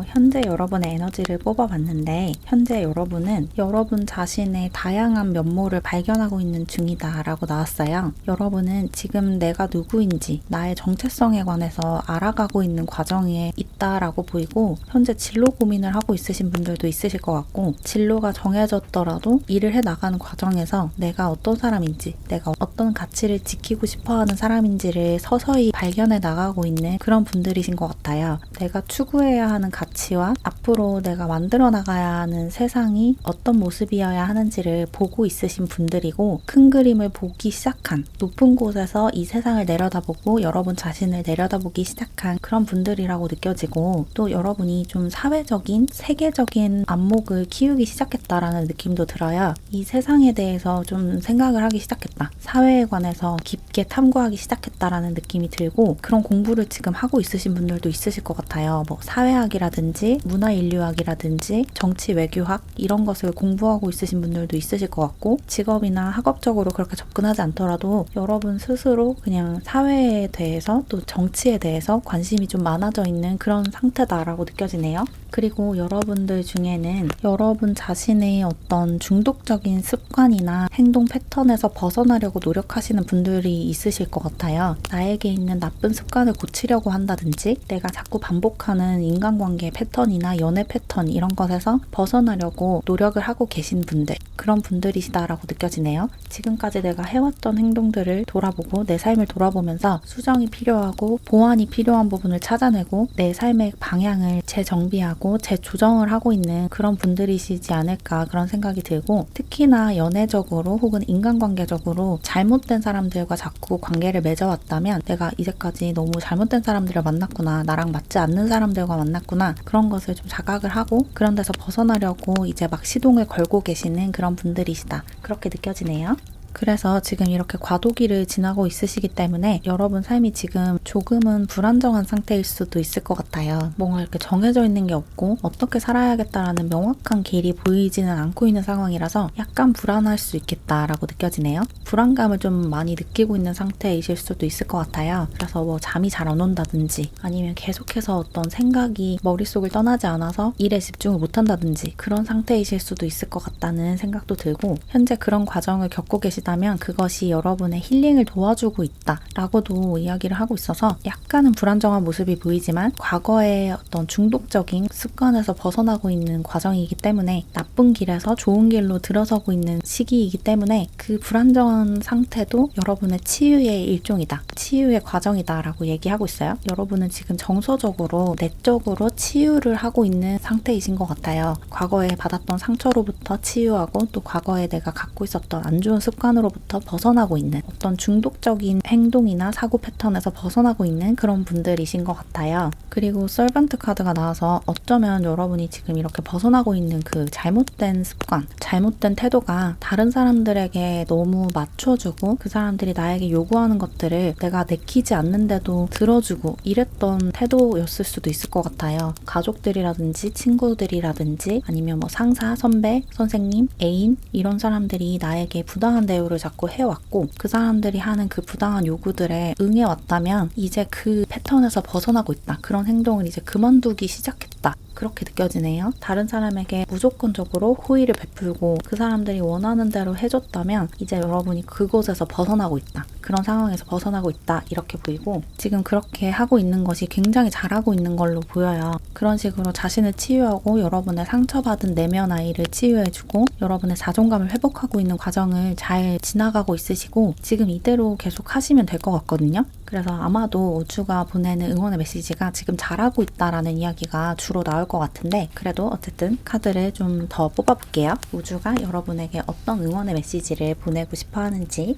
현재 여러분의 에너지를 뽑아봤는데 현재 여러분은 여러분 자신의 다양한 면모를 발견하고 있는 중이다 라고 나왔어요. 여러분은 지금 내가 누구인지 나의 정체성에 관해서 알아가고 있는 과정에 있다라고 보이고, 현재 진로 고민을 하고 있으신 분들도 있으실 것 같고, 진로가 정해졌더라도 일을 해나가는 과정에서 내가 어떤 사람인지, 내가 어떤 가치를 지키고 싶어하는 사람인지를 서서히 발견해 나가고 있는 그런 분들이신 것 같아요. 내가 추구해야 하는 가치와 앞으로 내가 만들어 나가야 하는 세상이 어떤 모습이어야 하는지를 보고 있으신 분들이고, 큰 그림을 보기 시작한, 높은 곳에서 이 세상을 내려다보고 여러분 자신을 내려다보기 시작한 그런 분들이라고 느껴지고, 또 여러분이 좀 사회적인, 세계적인 안목을 키우기 시작했다라는 느낌도 들어요. 이 세상에 대해서 좀 생각을 하기 시작했다. 사회에 관해서 깊게 탐구하기 시작했다라는 느낌이 들고, 그런 공부를 지금 하고 있으신 분들도 있으실 것 같아요. 뭐 사회학이라든지 문화인류학이라든지 정치 외교학 이런 것을 공부하고 있으신 분들도 있으실 것 같고, 직업이나 학업적으로 그렇게 접근하지 않더라도 여러분 스스로 그냥 사회에 대해서 또 정치에 대해서 관심이 좀 많아져 있는 그런 상태다라고 느껴지네요. 그리고 여러분들 중에는 여러분 자신의 어떤 중독적인 습관이나 행동 패턴에서 벗어나려고 노력하시는 분들이 있으실 것 같아요. 나에게 있는 나쁜 습관을 고치려고 한다든지, 내가 자꾸 반복하는 인간관계 패턴이나 연애 패턴 이런 것에서 벗어나려고 노력을 하고 계신 분들, 그런 분들이시다라고 느껴지네요. 지금까지 내가 해왔던 행동들을 돌아보고 내 삶을 돌아보면서 수정이 필요하고 보완이 필요한 부분을 찾아내고 내 삶의 방향을 재정비하고 재조정을 하고 있는 그런 분들이시지 않을까, 그런 생각이 들고, 특히나 연애적으로 혹은 인간관계적으로 잘못된 사람들과 자꾸 관계를 맺어왔다면 내가 이제까지 너무 잘못된 사람들을 만났구나, 나랑 맞지 않는 사람들과 만났구나, 그런 것을 좀 자각을 하고 그런 데서 벗어나려고 이제 막 시동을 걸고 계시는 그런 분들이시다, 그렇게 느껴지네요. 그래서 지금 이렇게 과도기를 지나고 있으시기 때문에 여러분 삶이 지금 조금은 불안정한 상태일 수도 있을 것 같아요. 뭔가 이렇게 정해져 있는 게 없고 어떻게 살아야겠다라는 명확한 길이 보이지는 않고 있는 상황이라서 약간 불안할 수 있겠다라고 느껴지네요. 불안감을 좀 많이 느끼고 있는 상태이실 수도 있을 것 같아요. 그래서 뭐 잠이 잘 안 온다든지 아니면 계속해서 어떤 생각이 머릿속을 떠나지 않아서 일에 집중을 못한다든지 그런 상태이실 수도 있을 것 같다는 생각도 들고, 현재 그런 과정을 겪고 계시다면 그것이 여러분의 힐링을 도와주고 있다라고도 이야기를 하고 있어서 약간은 불안정한 모습이 보이지만 과거의 어떤 중독적인 습관에서 벗어나고 있는 과정이기 때문에 나쁜 길에서 좋은 길로 들어서고 있는 시기이기 때문에 그 불안정한 상태도 여러분의 치유의 일종이다, 치유의 과정이다 라고 얘기하고 있어요. 여러분은 지금 정서적으로 내적으로 치유를 하고 있는 상태이신 것 같아요. 과거에 받았던 상처로부터 치유하고 또 과거에 내가 갖고 있었던 안 좋은 습관으로부터 벗어나고 있는 어떤 중독적인 행동이나 사고 패턴에서 벗어나고 있는 그런 분들이신 것 같아요. 그리고 서번트 카드가 나와서 어쩌면 여러분이 지금 이렇게 벗어나고 있는 그 잘못된 습관, 잘못된 태도가 다른 사람들에게 너무 맞춰주고 그 사람들이 나에게 요구하는 것들을 내가 내키지 않는데도 들어주고 이랬던 태도였을 수도 있을 것 같아요. 가족들이라든지 친구들이라든지 아니면 뭐 상사, 선배, 선생님, 애인 이런 사람들이 나에게 부당한 대우를 자꾸 해왔고 그 사람들이 하는 그 부당한 요구들에 응해왔다면 이제 그 패턴에서 벗어나고 있다. 그런 행동을 이제 그만두기 시작했다. 그렇게 느껴지네요. 다른 사람에게 무조건적으로 호의를 베풀고 그 사람들이 원하는 대로 해줬다면 이제 여러분이 그곳에서 벗어나고 있다. 그런 상황에서 벗어나고 있다. 이렇게 보이고 지금 그렇게 하고 있는 것이 굉장히 잘하고 있는 걸로 보여요. 그런 식으로 자신을 치유하고 여러분의 상처받은 내면 아이를 치유해주고 여러분의 자존감을 회복하고 있는 과정을 잘 지나가고 있으시고 지금 이대로 계속 하시면 될 것 같거든요. 그래서 아마도 우주가 보내는 응원의 메시지가 지금 잘하고 있다라는 이야기가 주로 나올 것 같은데 그래도 어쨌든 카드를 좀 더 뽑아볼게요. 우주가 여러분에게 어떤 응원의 메시지를 보내고 싶어 하는지.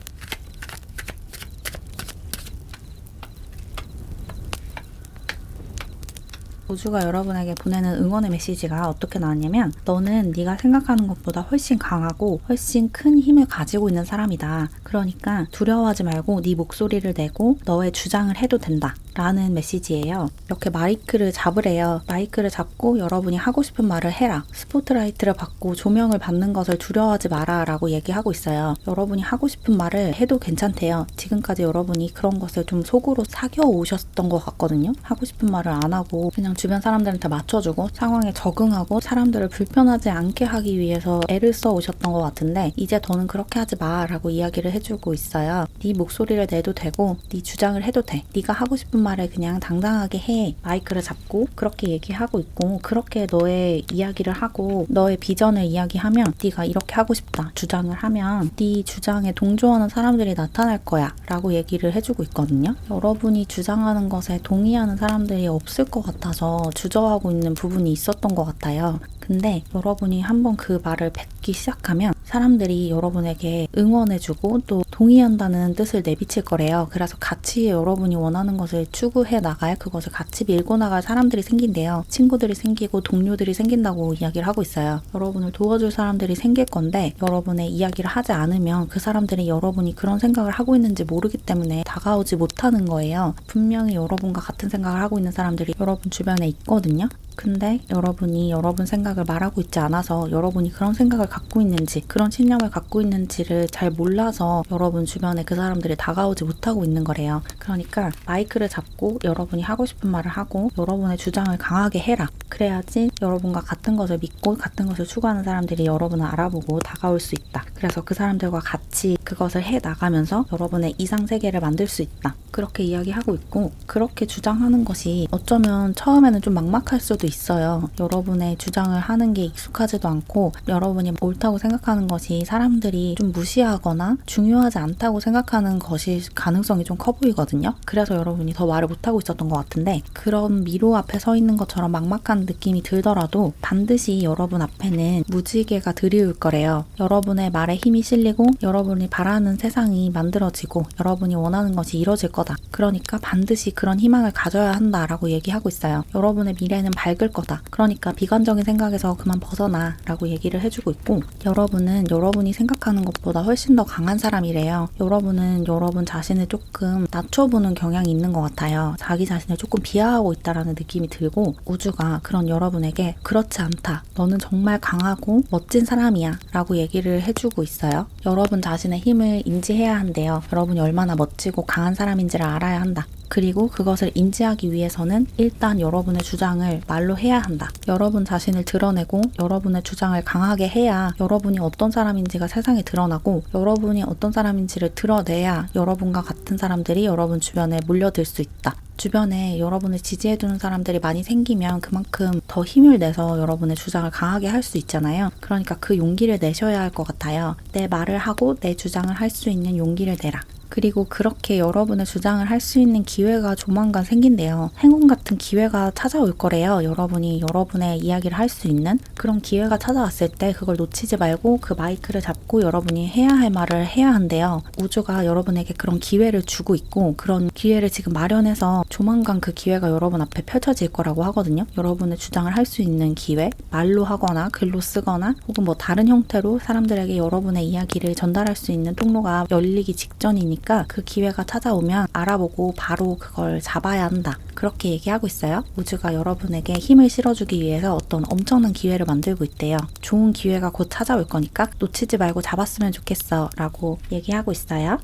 우주가 여러분에게 보내는 응원의 메시지가 어떻게 나왔냐면 너는 네가 생각하는 것보다 훨씬 강하고 훨씬 큰 힘을 가지고 있는 사람이다. 그러니까 두려워하지 말고 네 목소리를 내고 너의 주장을 해도 된다. 라는 메시지예요. 이렇게 마이크를 잡으래요. 마이크를 잡고 여러분이 하고 싶은 말을 해라. 스포트라이트를 받고 조명을 받는 것을 두려워하지 마라 라고 얘기하고 있어요. 여러분이 하고 싶은 말을 해도 괜찮대요. 지금까지 여러분이 그런 것을 좀 속으로 사겨 오셨던 것 같거든요. 하고 싶은 말을 안 하고 그냥 주변 사람들한테 맞춰주고 상황에 적응하고 사람들을 불편하지 않게 하기 위해서 애를 써 오셨던 것 같은데 이제 더는 그렇게 하지 마 라고 이야기를 해주고 있어요. 네 목소리를 내도 되고 네 주장을 해도 돼. 네가 하고 싶은 말을 그냥 당당하게 해. 마이크를 잡고 그렇게 얘기하고 있고 그렇게 너의 이야기를 하고 너의 비전을 이야기하면 네가 이렇게 하고 싶다 주장을 하면 네 주장에 동조하는 사람들이 나타날 거야 라고 얘기를 해주고 있거든요. 여러분이 주장하는 것에 동의하는 사람들이 없을 것 같아서 주저하고 있는 부분이 있었던 것 같아요. 근데 여러분이 한번 그 말을 뱉기 시작하면 사람들이 여러분에게 응원해주고 또 동의한다는 뜻을 내비칠 거래요. 그래서 같이 여러분이 원하는 것을 추구해 나갈, 그것을 같이 밀고 나갈 사람들이 생긴대요. 친구들이 생기고 동료들이 생긴다고 이야기를 하고 있어요. 여러분을 도와줄 사람들이 생길 건데 여러분의 이야기를 하지 않으면 그 사람들이 여러분이 그런 생각을 하고 있는지 모르기 때문에 다가오지 못하는 거예요. 분명히 여러분과 같은 생각을 하고 있는 사람들이 여러분 주변에 있거든요. 근데 여러분이 여러분 생각을 말하고 있지 않아서 여러분이 그런 생각을 갖고 있는지 그런 신념을 갖고 있는지를 잘 몰라서 여러분 주변에 그 사람들이 다가오지 못하고 있는 거래요. 그러니까 마이크를 잡고 여러분이 하고 싶은 말을 하고 여러분의 주장을 강하게 해라. 그래야지 여러분과 같은 것을 믿고 같은 것을 추구하는 사람들이 여러분을 알아보고 다가올 수 있다. 그래서 그 사람들과 같이 그것을 해 나가면서 여러분의 이상 세계를 만들 수 있다. 그렇게 이야기하고 있고 그렇게 주장하는 것이 어쩌면 처음에는 좀 막막할 수도 있어요. 여러분의 주장을 하는 게 익숙하지도 않고 여러분이 옳다고 생각하는 것이 사람들이 좀 무시하거나 중요하지 않다고 생각하는 것일 가능성이 좀 커 보이거든요. 그래서 여러분이 더 말을 못하고 있었던 것 같은데 그런 미로 앞에 서 있는 것처럼 막막한 느낌이 들더라고요. 들더라도 반드시 여러분 앞에는 무지개가 드리울 거래요. 여러분의 말에 힘이 실리고 여러분이 바라는 세상이 만들어지고 여러분이 원하는 것이 이루어질 거다. 그러니까 반드시 그런 희망을 가져야 한다라고 얘기하고 있어요. 여러분의 미래는 밝을 거다. 그러니까 비관적인 생각에서 그만 벗어나 라고 얘기를 해주고 있고, 여러분은 여러분이 생각하는 것보다 훨씬 더 강한 사람이래요. 여러분은 여러분 자신을 조금 낮춰보는 경향이 있는 것 같아요. 자기 자신을 조금 비하하고 있다라는 느낌이 들고, 우주가 그런 여러분에게 그렇지 않다. 너는 정말 강하고 멋진 사람이야 라고 얘기를 해주고 있어요. 여러분 자신의 힘을 인지해야 한대요. 여러분이 얼마나 멋지고 강한 사람인지를 알아야 한다. 그리고 그것을 인지하기 위해서는 일단 여러분의 주장을 말로 해야 한다. 여러분 자신을 드러내고 여러분의 주장을 강하게 해야 여러분이 어떤 사람인지가 세상에 드러나고, 여러분이 어떤 사람인지를 드러내야 여러분과 같은 사람들이 여러분 주변에 몰려들 수 있다. 주변에 여러분을 지지해주는 사람들이 많이 생기면 그만큼 더 힘을 내서 여러분의 주장을 강하게 할 수 있잖아요. 그러니까 그 용기를 내셔야 할 것 같아요. 내 말을 하고 내 주장을 할 수 있는 용기를 내라. 그리고 그렇게 여러분의 주장을 할 수 있는 기회가 조만간 생긴대요. 행운 같은 기회가 찾아올 거래요. 여러분이 여러분의 이야기를 할 수 있는 그런 기회가 찾아왔을 때 그걸 놓치지 말고 그 마이크를 잡고 여러분이 해야 할 말을 해야 한대요. 우주가 여러분에게 그런 기회를 주고 있고, 그런 기회를 지금 마련해서 조만간 그 기회가 여러분 앞에 펼쳐질 거라고 하거든요. 여러분의 주장을 할 수 있는 기회, 말로 하거나 글로 쓰거나 혹은 뭐 다른 형태로 사람들에게 여러분의 이야기를 전달할 수 있는 통로가 열리기 직전이니까 그 기회가 찾아오면 알아보고 바로 그걸 잡아야 한다. 그렇게 얘기하고 있어요. 우주가 여러분에게 힘을 실어주기 위해서 어떤 엄청난 기회를 만들고 있대요. 좋은 기회가 곧 찾아올 거니까 놓치지 말고 잡았으면 좋겠어 라고 얘기하고 있어요.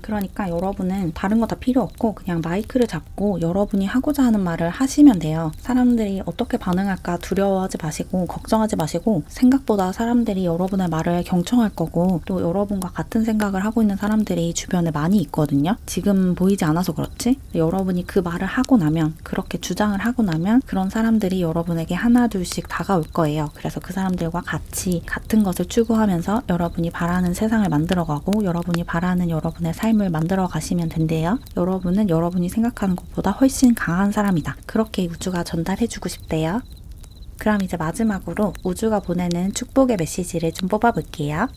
그러니까 여러분은 다른 거 다 필요 없고 그냥 마이크를 잡고 여러분이 하고자 하는 말을 하시면 돼요. 사람들이 어떻게 반응할까 두려워하지 마시고 걱정하지 마시고, 생각보다 사람들이 여러분의 말을 경청할 거고, 또 여러분과 같은 생각을 하고 있는 사람들이 주변에 많이 있거든요. 지금 보이지 않아서 그렇지 여러분이 그 말을 하고 나면, 그렇게 주장을 하고 나면 그런 사람들이 여러분에게 하나 둘씩 다가올 거예요. 그래서 그 사람들과 같이 같은 것을 추구하면서 여러분이 바라는 세상을 만들어가고 여러분이 바라는 여러분의 삶을 만들어 가시면 된대요. 여러분은 여러분이 생각하는 것보다 훨씬 강한 사람이다. 그렇게 우주가 전달해주고 싶대요. 그럼 이제 마지막으로 우주가 보내는 축복의 메시지를 좀 뽑아볼게요.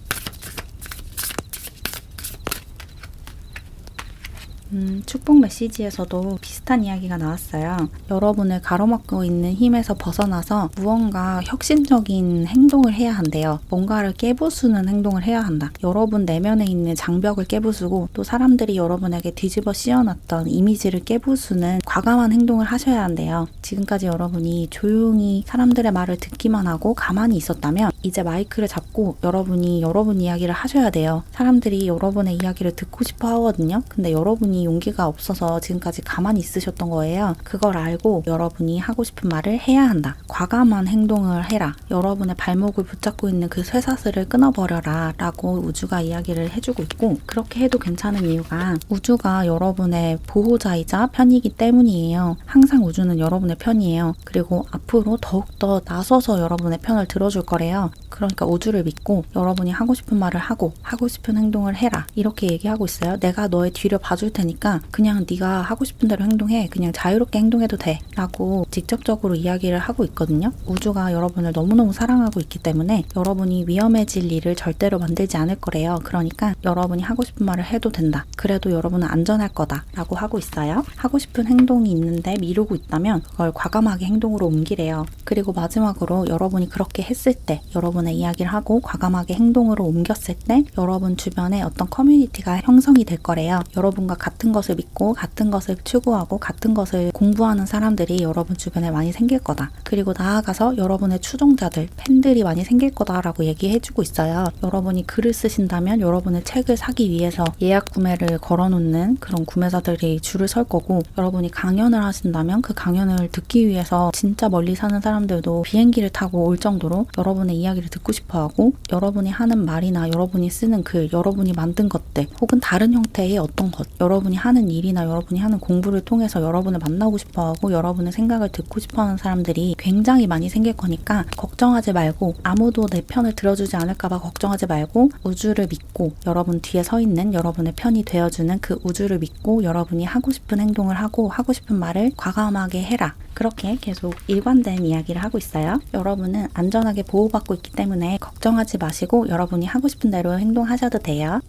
축복 메시지에서도 비슷한 이야기가 나왔어요. 여러분을 가로막고 있는 힘에서 벗어나서 무언가 혁신적인 행동을 해야 한대요. 뭔가를 깨부수는 행동을 해야 한다. 여러분 내면에 있는 장벽을 깨부수고, 또 사람들이 여러분에게 뒤집어 씌워놨던 이미지를 깨부수는 과감한 행동을 하셔야 한대요. 지금까지 여러분이 조용히 사람들의 말을 듣기만 하고 가만히 있었다면 이제 마이크를 잡고 여러분이 여러분 이야기를 하셔야 돼요. 사람들이 여러분의 이야기를 듣고 싶어 하거든요. 근데 여러분이 용기가 없어서 지금까지 가만히 있으셨던 거예요. 그걸 알고 여러분이 하고 싶은 말을 해야 한다. 과감한 행동을 해라. 여러분의 발목을 붙잡고 있는 그 쇠사슬을 끊어버려라 라고 우주가 이야기를 해주고 있고, 그렇게 해도 괜찮은 이유가 우주가 여러분의 보호자이자 편이기 때문이에요. 항상 우주는 여러분의 편이에요. 그리고 앞으로 더욱더 나서서 여러분의 편을 들어줄 거래요. 그러니까 우주를 믿고 여러분이 하고 싶은 말을 하고 하고 싶은 행동을 해라. 이렇게 얘기하고 있어요. 내가 너의 뒤를 봐줄 테니까 그냥 네가 하고 싶은 대로 행동해. 그냥 자유롭게 행동해도 돼. 라고 직접적으로 이야기를 하고 있거든요. 우주가 여러분을 너무너무 사랑하고 있기 때문에 여러분이 위험해질 일을 절대로 만들지 않을 거래요. 그러니까 여러분이 하고 싶은 말을 해도 된다. 그래도 여러분은 안전할 거다. 라고 하고 있어요. 하고 싶은 행동이 있는데 미루고 있다면 그걸 과감하게 행동으로 옮기래요. 그리고 마지막으로 여러분이 그렇게 했을 때, 여러분의 이야기를 하고 과감하게 행동으로 옮겼을 때 여러분 주변에 어떤 커뮤니티가 형성이 될 거래요. 여러분과 같은 것을 믿고 같은 것을 추구하고 같은 것을 공부하는 사람들이 여러분 주변에 많이 생길 거다. 그리고 나아가서 여러분의 추종자들, 팬들이 많이 생길 거다라고 얘기해주고 있어요. 여러분이 글을 쓰신다면 여러분의 책을 사기 위해서 예약 구매를 걸어놓는 그런 구매자들이 줄을 설 거고, 여러분이 강연을 하신다면 그 강연을 듣기 위해서 진짜 멀리 사는 사람들도 비행기를 타고 올 정도로 여러분의 이야기를 듣고 싶어하고, 여러분이 하는 말이나 여러분이 쓰는 글, 여러분이 만든 것들 혹은 다른 형태의 어떤 것, 여러분이 여러분이 하는 일이나 여러분이 하는 공부를 통해서 여러분을 만나고 싶어하고 여러분의 생각을 듣고 싶어하는 사람들이 굉장히 많이 생길 거니까 걱정하지 말고, 아무도 내 편을 들어주지 않을까봐 걱정하지 말고 우주를 믿고, 여러분 뒤에 서 있는 여러분의 편이 되어주는 그 우주를 믿고 여러분이 하고 싶은 행동을 하고 하고 싶은 말을 과감하게 해라. 그렇게 계속 일관된 이야기를 하고 있어요. 여러분은 안전하게 보호받고 있기 때문에 걱정하지 마시고 여러분이 하고 싶은 대로 행동하셔도 돼요.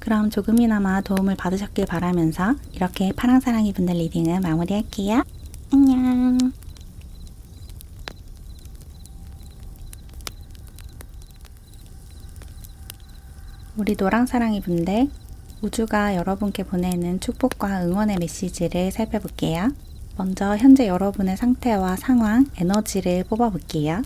그럼 조금이나마 도움을 받으셨길 바라면서 이렇게 파랑사랑이 분들 리딩을 마무리할게요. 안녕. 우리 노랑사랑이 분들, 우주가 여러분께 보내는 축복과 응원의 메시지를 살펴볼게요. 먼저 현재 여러분의 상태와 상황, 에너지를 뽑아볼게요.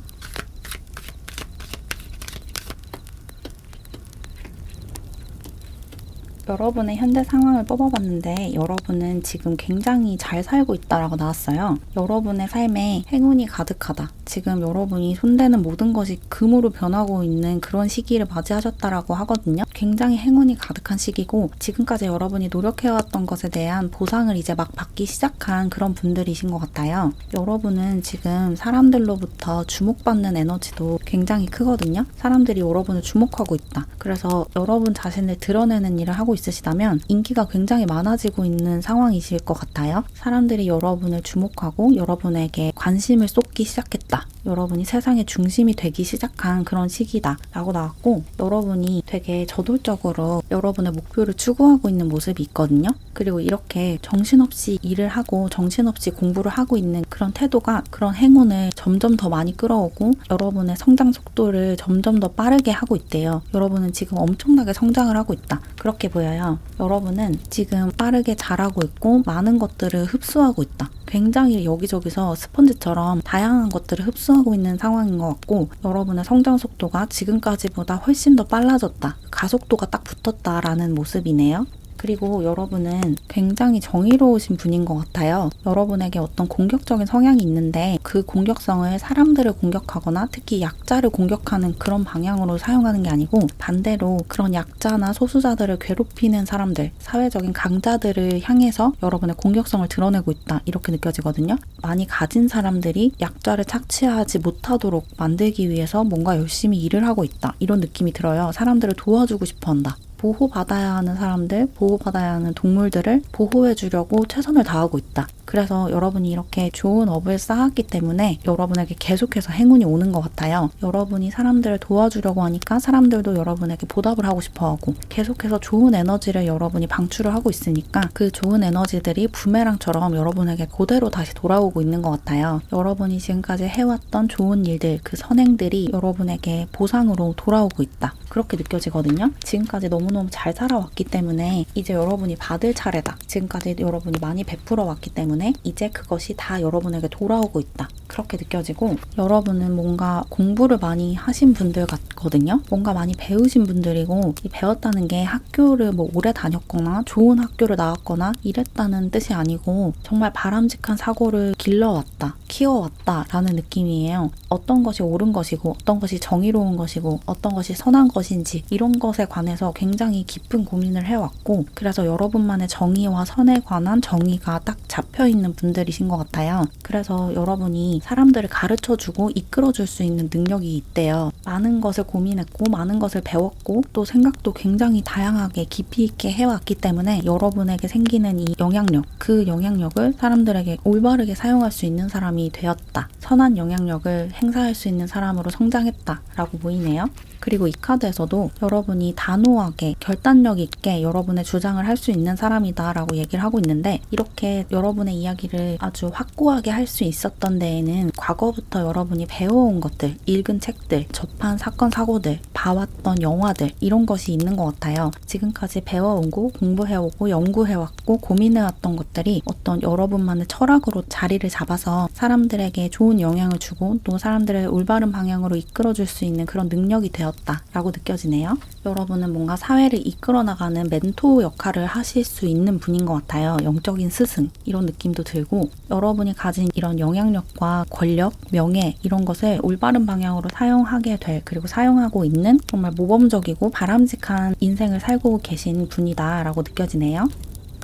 여러분의 현재 상황을 뽑아봤는데 여러분은 지금 굉장히 잘 살고 있다라고 나왔어요. 여러분의 삶에 행운이 가득하다. 지금 여러분이 손대는 모든 것이 금으로 변하고 있는 그런 시기를 맞이하셨다라고 하거든요. 굉장히 행운이 가득한 시기고 지금까지 여러분이 노력해왔던 것에 대한 보상을 이제 막 받기 시작한 그런 분들이신 것 같아요. 여러분은 지금 사람들로부터 주목받는 에너지도 굉장히 크거든요. 사람들이 여러분을 주목하고 있다. 그래서 여러분 자신을 드러내는 일을 하고 있으시다면 인기가 굉장히 많아지고 있는 상황이실 것 같아요. 사람들이 여러분을 주목하고 여러분에게 관심을 쏟기 시작했다. 여러분이 세상의 중심이 되기 시작한 그런 시기다 라고 나왔고, 여러분이 되게 저돌적으로 여러분의 목표를 추구하고 있는 모습이 있거든요. 그리고 이렇게 정신없이 일을 하고 정신없이 공부를 하고 있는 그런 태도가 그런 행운을 점점 더 많이 끌어오고 여러분의 성장 속도를 점점 더 빠르게 하고 있대요. 여러분은 지금 엄청나게 성장을 하고 있다. 그렇게 보여요. 여러분은 지금 빠르게 자라고 있고 많은 것들을 흡수하고 있다. 굉장히 여기저기서 스펀지처럼 다양한 것들을 흡수하고 있는 상황인 것 같고, 여러분의 성장 속도가 지금까지보다 훨씬 더 빨라졌다. 가속도가 딱 붙었다라는 모습이네요. 그리고 여러분은 굉장히 정의로우신 분인 것 같아요. 여러분에게 어떤 공격적인 성향이 있는데 그 공격성을 사람들을 공격하거나 특히 약자를 공격하는 그런 방향으로 사용하는 게 아니고, 반대로 그런 약자나 소수자들을 괴롭히는 사람들, 사회적인 강자들을 향해서 여러분의 공격성을 드러내고 있다. 이렇게 느껴지거든요. 많이 가진 사람들이 약자를 착취하지 못하도록 만들기 위해서 뭔가 열심히 일을 하고 있다. 이런 느낌이 들어요. 사람들을 도와주고 싶어 한다. 보호받아야 하는 사람들, 보호받아야 하는 동물들을 보호해주려고 최선을 다하고 있다. 그래서 여러분이 이렇게 좋은 업을 쌓았기 때문에 여러분에게 계속해서 행운이 오는 것 같아요. 여러분이 사람들을 도와주려고 하니까 사람들도 여러분에게 보답을 하고 싶어하고, 계속해서 좋은 에너지를 여러분이 방출을 하고 있으니까 그 좋은 에너지들이 부메랑처럼 여러분에게 그대로 다시 돌아오고 있는 것 같아요. 여러분이 지금까지 해왔던 좋은 일들, 그 선행들이 여러분에게 보상으로 돌아오고 있다. 그렇게 느껴지거든요. 지금까지 너무너무 잘 살아왔기 때문에 이제 여러분이 받을 차례다. 지금까지 여러분이 많이 베풀어 왔기 때문에 이제 그것이 다 여러분에게 돌아오고 있다. 그렇게 느껴지고, 여러분은 뭔가 공부를 많이 하신 분들 같거든요. 뭔가 많이 배우신 분들이고, 이 배웠다는 게 학교를 뭐 오래 다녔거나 좋은 학교를 나왔거나 이랬다는 뜻이 아니고 정말 바람직한 사고를 길러왔다, 키워왔다 라는 느낌이에요. 어떤 것이 옳은 것이고 어떤 것이 정의로운 것이고 어떤 것이 선한 것인지 이런 것에 관해서 굉장히 깊은 고민을 해왔고, 그래서 여러분만의 정의와 선에 관한 정의가 딱 잡혀있는 분들이신 것 같아요. 그래서 여러분이 사람들을 가르쳐주고 이끌어줄 수 있는 능력이 있대요. 많은 것을 고민했고 많은 것을 배웠고 또 생각도 굉장히 다양하게 깊이 있게 해왔기 때문에 여러분에게 생기는 이 영향력, 그 영향력을 사람들에게 올바르게 사용할 수 있는 사람이 되었다. 선한 영향력을 행사할 수 있는 사람으로 성장했다 라고 보이네요. 그리고 이 카드에서도 여러분이 단호하게 결단력 있게 여러분의 주장을 할 수 있는 사람이다 라고 얘기를 하고 있는데, 이렇게 여러분의 이야기를 아주 확고하게 할 수 있었던 데에는 과거부터 여러분이 배워온 것들, 읽은 책들, 접한 사건 사고들, 봐왔던 영화들 이런 것이 있는 것 같아요. 지금까지 배워오고 공부해오고 연구해왔고 고민해왔던 것들이 어떤 여러분만의 철학으로 자리를 잡아서 사람들에게 좋은 영향을 주고 또 사람들을 올바른 방향으로 이끌어줄 수 있는 그런 능력이 되었다 라고 느껴지네요. 여러분은 뭔가 사회를 이끌어 나가는 멘토 역할을 하실 수 있는 분인 것 같아요. 영적인 스승 이런 느낌도 들고, 여러분이 가진 이런 영향력과 권력, 명예 이런 것을 올바른 방향으로 사용하게 될, 그리고 사용하고 있는 정말 모범적이고 바람직한 인생을 살고 계신 분이다 라고 느껴지네요.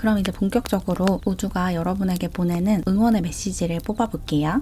그럼 이제 본격적으로 우주가 여러분에게 보내는 응원의 메시지를 뽑아볼게요.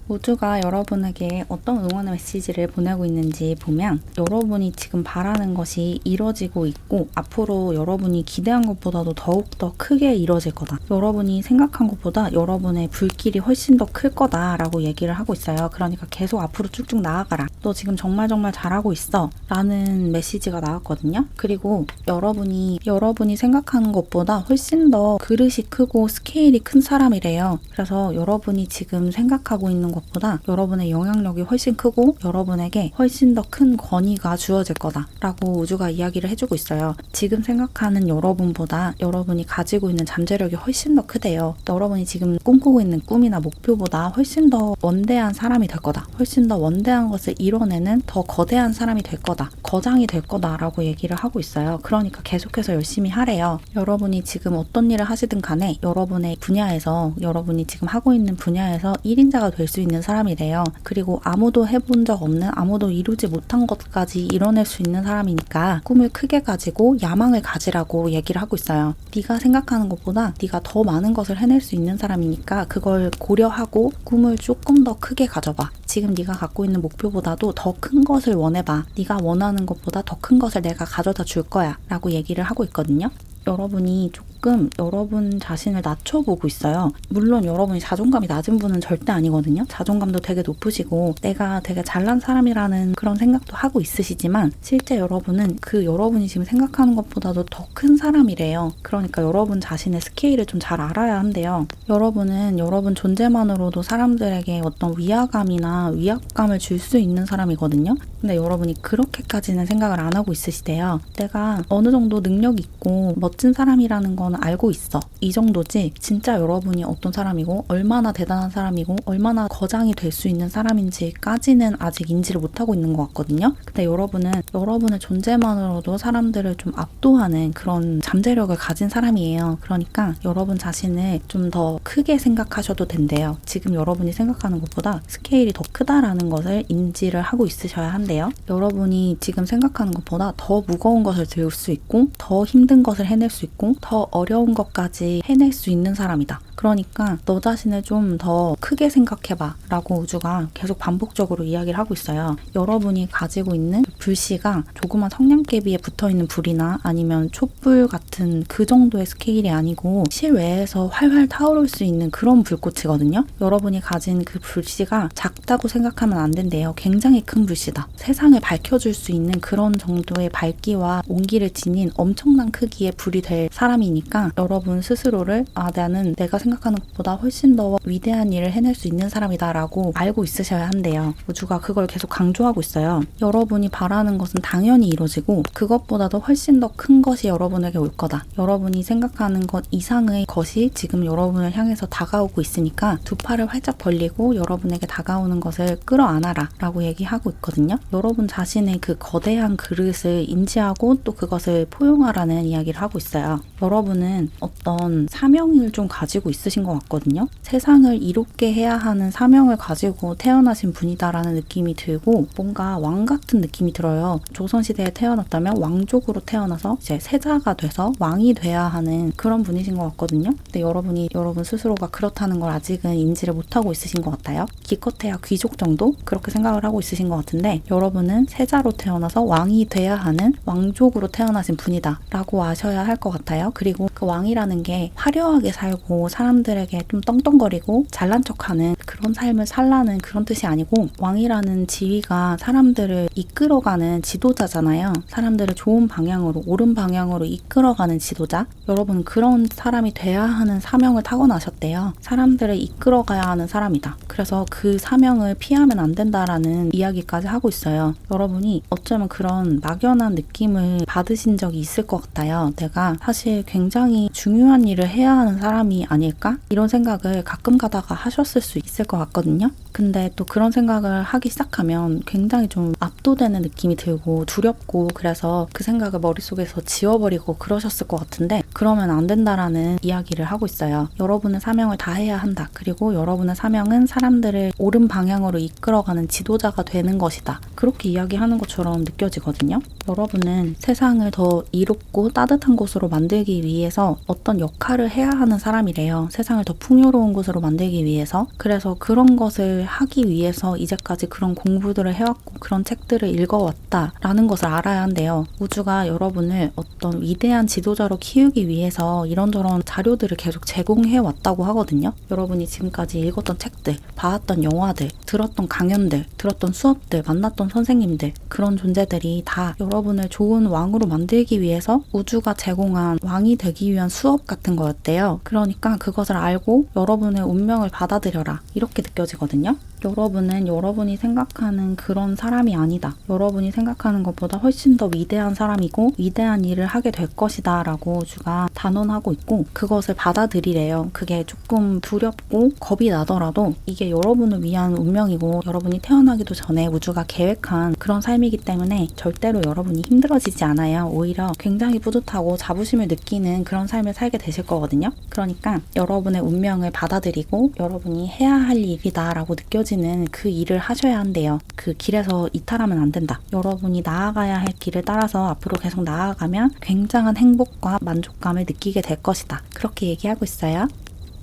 우주가 여러분에게 어떤 응원의 메시지를 보내고 있는지 보면 여러분이 지금 바라는 것이 이루어지고 있고 앞으로 여러분이 기대한 것보다도 더욱더 크게 이루어질 거다. 여러분이 생각한 것보다 여러분의 불길이 훨씬 더 클 거다라고 얘기를 하고 있어요. 그러니까 계속 앞으로 쭉쭉 나아가라. 너 지금 정말 잘하고 있어. 라는 메시지가 나왔거든요. 그리고 여러분이 생각하는 것보다 훨씬 더 그릇이 크고 스케일이 큰 사람이래요. 그래서 여러분이 지금 생각하고 있는 것보다 여러분의 영향력이 훨씬 크고 여러분에게 훨씬 더 큰 권위가 주어질 거다 라고 우주가 이야기를 해주고 있어요. 지금 생각하는 여러분보다 여러분이 가지고 있는 잠재력이 훨씬 더 크대요. 여러분이 지금 꿈꾸고 있는 꿈이나 목표보다 훨씬 더 원대한 사람이 될 거다. 훨씬 더 원대한 것을 이뤄내는 더 거대한 사람이 될 거다. 거장이 될 거다 라고 얘기를 하고 있어요. 그러니까 계속해서 열심히 하래요. 여러분이 지금 어떤 일을 하시든 간에 여러분의 분야에서 여러분이 지금 하고 있는 분야에서 1인자가 될 수 있는 사람이래요. 그리고 아무도 해본 적 없는 아무도 이루지 못한 것까지 이뤄낼 수 있는 사람이니까 꿈을 크게 가지고 야망을 가지라고 얘기를 하고 있어요. 네가 생각하는 것보다 네가 더 많은 것을 해낼 수 있는 사람이니까 그걸 고려하고 꿈을 조금 더 크게 가져봐. 지금 네가 갖고 있는 목표보다도 더 큰 것을 원해봐. 네가 원하는 것보다 더 큰 것을 내가 가져다 줄 거야 라고 얘기를 하고 있거든요. 여러분이 조금 여러분 자신을 낮춰보고 있어요. 물론 여러분이 자존감이 낮은 분은 절대 아니거든요. 자존감도 되게 높으시고 내가 되게 잘난 사람이라는 그런 생각도 하고 있으시지만 실제 여러분은 그 여러분이 지금 생각하는 것보다도 더 큰 사람이래요. 그러니까 여러분 자신의 스케일을 좀 잘 알아야 한대요. 여러분은 여러분 존재만으로도 사람들에게 어떤 위화감이나 위압감을 줄 수 있는 사람이거든요. 근데 여러분이 그렇게까지는 생각을 안 하고 있으시대요. 내가 어느 정도 능력이 있고 멋진 사람이라는 건 알고 있어. 이 정도지 진짜 여러분이 어떤 사람이고 얼마나 대단한 사람이고 얼마나 거장이 될 수 있는 사람인지까지는 아직 인지를 못하고 있는 것 같거든요. 근데 여러분은 여러분의 존재만으로도 사람들을 좀 압도하는 그런 잠재력을 가진 사람이에요. 그러니까 여러분 자신을 좀 더 크게 생각하셔도 된대요. 지금 여러분이 생각하는 것보다 스케일이 더 크다라는 것을 인지를 하고 있으셔야 한대요. 여러분이 지금 생각하는 것보다 더 무거운 것을 들 수 있고 더 힘든 것을 해낼 수 있고 더 어려운 것까지 해낼 수 있는 사람이다. 그러니까 너 자신을 좀 더 크게 생각해봐 라고 우주가 계속 반복적으로 이야기를 하고 있어요. 여러분이 가지고 있는 불씨가 조그만 성냥개비에 붙어있는 불이나 아니면 촛불 같은 그 정도의 스케일이 아니고 실외에서 활활 타오를 수 있는 그런 불꽃이거든요. 여러분이 가진 그 불씨가 작다고 생각하면 안 된대요. 굉장히 큰 불씨다. 세상을 밝혀줄 수 있는 그런 정도의 밝기와 온기를 지닌 엄청난 크기의 불이 될 사람이니까 여러분 스스로를 나는 내가 생각하는 것보다 훨씬 더 위대한 일을 해낼 수 있는 사람이다 라고 알고 있으셔야 한대요. 우주가 그걸 계속 강조하고 있어요. 여러분이 바라는 것은 당연히 이루어지고 그것보다도 훨씬 더 큰 것이 여러분에게 올 거다. 여러분이 생각하는 것 이상의 것이 지금 여러분을 향해서 다가오고 있으니까 두 팔을 활짝 벌리고 여러분에게 다가오는 것을 끌어안아라 라고 얘기하고 있거든요. 여러분 자신의 그 거대한 그릇을 인지하고 또 그것을 포용하라는 이야기를 하고 있어요. 여러분은 어떤 사명을 좀 가지고 있으신 것 같거든요. 세상을 이롭게 해야 하는 사명을 가지고 태어나신 분이다라는 느낌이 들고 뭔가 왕 같은 느낌이 들어요. 조선시대에 태어났다면 왕족으로 태어나서 이제 세자가 돼서 왕이 돼야 하는 그런 분이신 것 같거든요. 근데 여러분이 여러분 스스로가 그렇다는 걸 아직은 인지를 못하고 있으신 것 같아요. 기껏해야 귀족 정도? 그렇게 생각을 하고 있으신 것 같은데 여러분은 세자로 태어나서 왕이 돼야 하는 왕족으로 태어나신 분이다 라고 아셔야 할 것 같아요. 그리고 그 왕이라는 게 화려하게 살고 사람들에게 좀 떵떵거리고 잘난 척하는 그런 삶을 살라는 그런 뜻이 아니고 왕이라는 지위가 사람들을 이끌어가는 지도자잖아요. 사람들을 좋은 방향으로 옳은 방향으로 이끌어가는 지도자. 여러분 그런 사람이 돼야 하는 사명을 타고나셨대요. 사람들을 이끌어가야 하는 사람이다. 그래서 그 사명을 피하면 안 된다라는 이야기까지 하고 있어요. 여러분이 어쩌면 그런 막연한 느낌을 받으신 적이 있을 것 같아요. 내가 사실 굉장히 중요한 일을 해야 하는 사람이 아닐까? 이런 생각을 가끔 가다가 하셨을 수 있을 것 같거든요. 근데 또 그런 생각을 하기 시작하면 굉장히 좀 압도되는 느낌이 들고 두렵고 그래서 그 생각을 머릿속에서 지워버리고 그러셨을 것 같은데 그러면 안 된다라는 이야기를 하고 있어요. 여러분의 사명을 다해야 한다. 그리고 여러분의 사명은 사람들을 옳은 방향으로 이끌어가는 지도자가 되는 것이다. 그렇게 이야기하는 것처럼 느껴지거든요. 여러분은 세상을 더 이롭고 따뜻한 곳으로 만들기 위해서 어떤 역할을 해야 하는 사람이래요. 세상을 더 풍요로운 곳으로 만들기 위해서. 그래서 그런 것을 하기 위해서 이제까지 그런 공부들을 해왔고 그런 책들을 읽어왔다라는 것을 알아야 한대요. 우주가 여러분을 어떤 위대한 지도자로 키우기 위해서 이런저런 자료들을 계속 제공해 왔다고 하거든요. 여러분이 지금까지 읽었던 책들, 봐왔던 영화들, 들었던 강연들, 들었던 수업들, 만났던 선생님들, 그런 존재들이 다 여러분을 좋은 왕으로 만들기 위해서 우주가 제공한 왕이 되기 위한 수업 같은 거였대요. 그러니까 그것을 알고 여러분의 운명을 받아들여라. 이렇게 느껴지거든요. 여러분은 여러분이 생각하는 그런 사람이 아니다. 여러분이 생각하는 것보다 훨씬 더 위대한 사람이고 위대한 일을 하게 될 것이다 라고 우주가 단언하고 있고 그것을 받아들이래요. 그게 조금 두렵고 겁이 나더라도 이게 여러분을 위한 운명이고 여러분이 태어나기도 전에 우주가 계획한 그런 삶이기 때문에 절대로 여러분이 힘들어지지 않아요. 오히려 굉장히 뿌듯하고 자부심을 느끼는 그런 삶을 살게 되실 거거든요. 그러니까 여러분의 운명을 받아들이고 여러분이 해야 할 일이다 라고 느껴지는 그 일을 하셔야 한대요. 그 길에서 이탈하면 안 된다. 여러분이 나아가야 할 길을 따라서 앞으로 계속 나아가면 굉장한 행복과 만족감을 느끼게 될 것이다. 그렇게 얘기하고 있어요.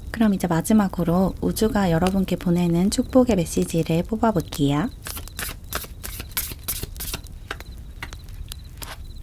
그럼 이제 마지막으로 우주가 여러분께 보내는 축복의 메시지를 뽑아볼게요.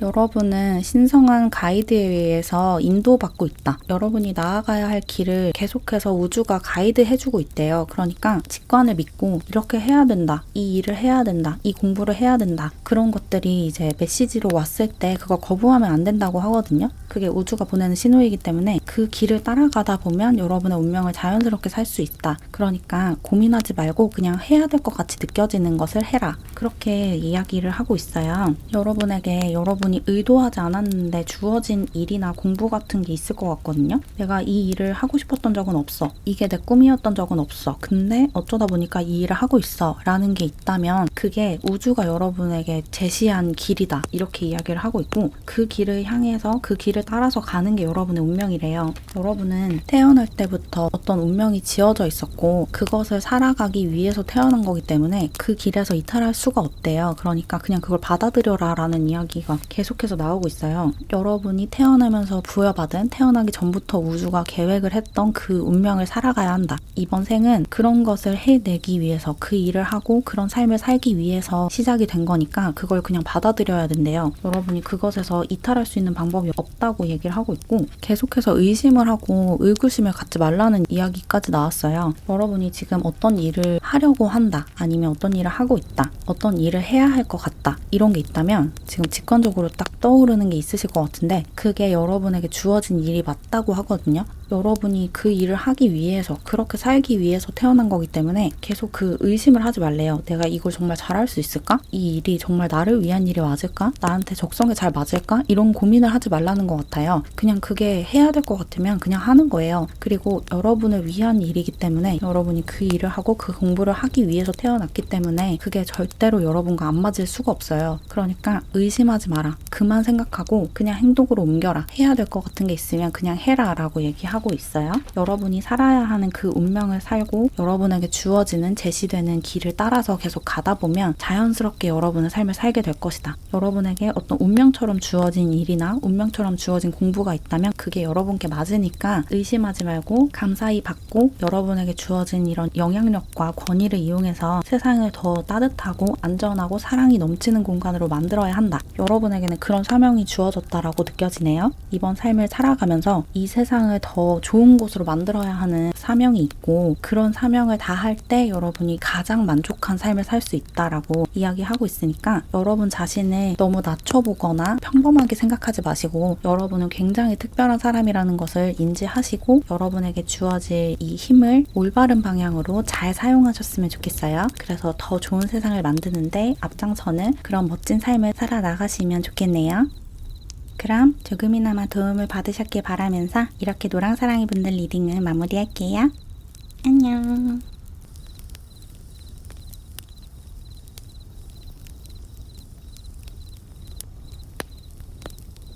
여러분은 신성한 가이드에 의해서 인도받고 있다. 여러분이 나아가야 할 길을 계속해서 우주가 가이드 해주고 있대요. 그러니까 직관을 믿고 이렇게 해야 된다. 이 일을 해야 된다. 이 공부를 해야 된다. 그런 것들이 이제 메시지로 왔을 때 그거 거부하면 안 된다고 하거든요. 그게 우주가 보내는 신호이기 때문에 그 길을 따라가다 보면 여러분의 운명을 자연스럽게 살 수 있다. 그러니까 고민하지 말고 그냥 해야 될 것 같이 느껴지는 것을 해라. 그렇게 이야기를 하고 있어요. 여러분에게 여러분이 의도하지 않았는데 주어진 일이나 공부 같은 게 있을 것 같거든요. 내가 이 일을 하고 싶었던 적은 없어. 이게 내 꿈이었던 적은 없어. 근데 어쩌다 보니까 이 일을 하고 있어. 라는 게 있다면 그게 우주가 여러분에게 제시한 길이다. 이렇게 이야기를 하고 있고 그 길을 향해서 그 길을 따라서 가는 게 여러분의 운명이래요. 여러분은 태어날 때부터 어떤 운명이 지어져 있었고 그것을 살아가기 위해서 태어난 거기 때문에 그 길에서 이탈할 수가 없대요. 그러니까 그냥 그걸 받아들여라 라는 이야기가 계속해서 나오고 있어요. 여러분이 태어나면서 부여받은 태어나기 전부터 우주가 계획을 했던 그 운명을 살아가야 한다. 이번 생은 그런 것을 해내기 위해서 그 일을 하고 그런 삶을 살기 위해서 시작이 된 거니까 그걸 그냥 받아들여야 된대요. 여러분이 그것에서 이탈할 수 있는 방법이 없다고 얘기를 하고 있고 계속해서 의심을 하고 의구심을 갖지 말라는 이야기까지 나왔어요. 여러분이 지금 어떤 일을 하려고 한다. 아니면 어떤 일을 하고 있다. 어떤 일을 해야 할 것 같다. 이런 게 있다면 지금 직관적으로 딱 떠오르는 게 있으실 것 같은데 그게 여러분에게 주어진 일이 맞다고 하거든요. 여러분이 그 일을 하기 위해서 그렇게 살기 위해서 태어난 거기 때문에 계속 그 의심을 하지 말래요. 내가 이걸 정말 잘할 수 있을까? 이 일이 정말 나를 위한 일이 맞을까? 나한테 적성에 잘 맞을까? 이런 고민을 하지 말라는 것 같아요. 그냥 그게 해야 될 것 같으면 그냥 하는 거예요. 그리고 여러분을 위한 일이기 때문에 여러분이 그 일을 하고 그 공부를 하기 위해서 태어났기 때문에 그게 절대로 여러분과 안 맞을 수가 없어요. 그러니까 의심하지 마라. 그만 생각하고 그냥 행동으로 옮겨라. 해야 될 것 같은 게 있으면 그냥 해라 라고 얘기하고 있어요. 여러분이 살아야 하는 그 운명을 살고 여러분에게 주어지는 제시되는 길을 따라서 계속 가다 보면 자연스럽게 여러분의 삶을 살게 될 것이다. 여러분에게 어떤 운명처럼 주어진 일이나 운명처럼 주어진 공부가 있다면 그게 여러분께 맞으니까 의심하지 말고 감사히 받고 여러분에게 주어진 이런 영향력과 권위를 이용해서 세상을 더 따뜻하고 안전하고 사랑이 넘치는 공간으로 만들어야 한다. 여러분에게는 그런 사명이 주어졌다라고 느껴지네요. 이번 삶을 살아가면서 이 세상을 더 좋은 곳으로 만들어야 하는 사명이 있고 그런 사명을 다할 때 여러분이 가장 만족한 삶을 살 수 있다라고 이야기하고 있으니까 여러분 자신을 너무 낮춰보거나 평범하게 생각하지 마시고 여러분은 굉장히 특별한 사람이라는 것을 인지하시고 여러분에게 주어질 이 힘을 올바른 방향으로 잘 사용하셨으면 좋겠어요. 그래서 더 좋은 세상을 만드는데 앞장서는 그런 멋진 삶을 살아나가시면 좋겠네요. 그럼 조금이나마 도움을 받으셨길 바라면서 이렇게 노랑사랑이 분들 리딩을 마무리할게요. 안녕.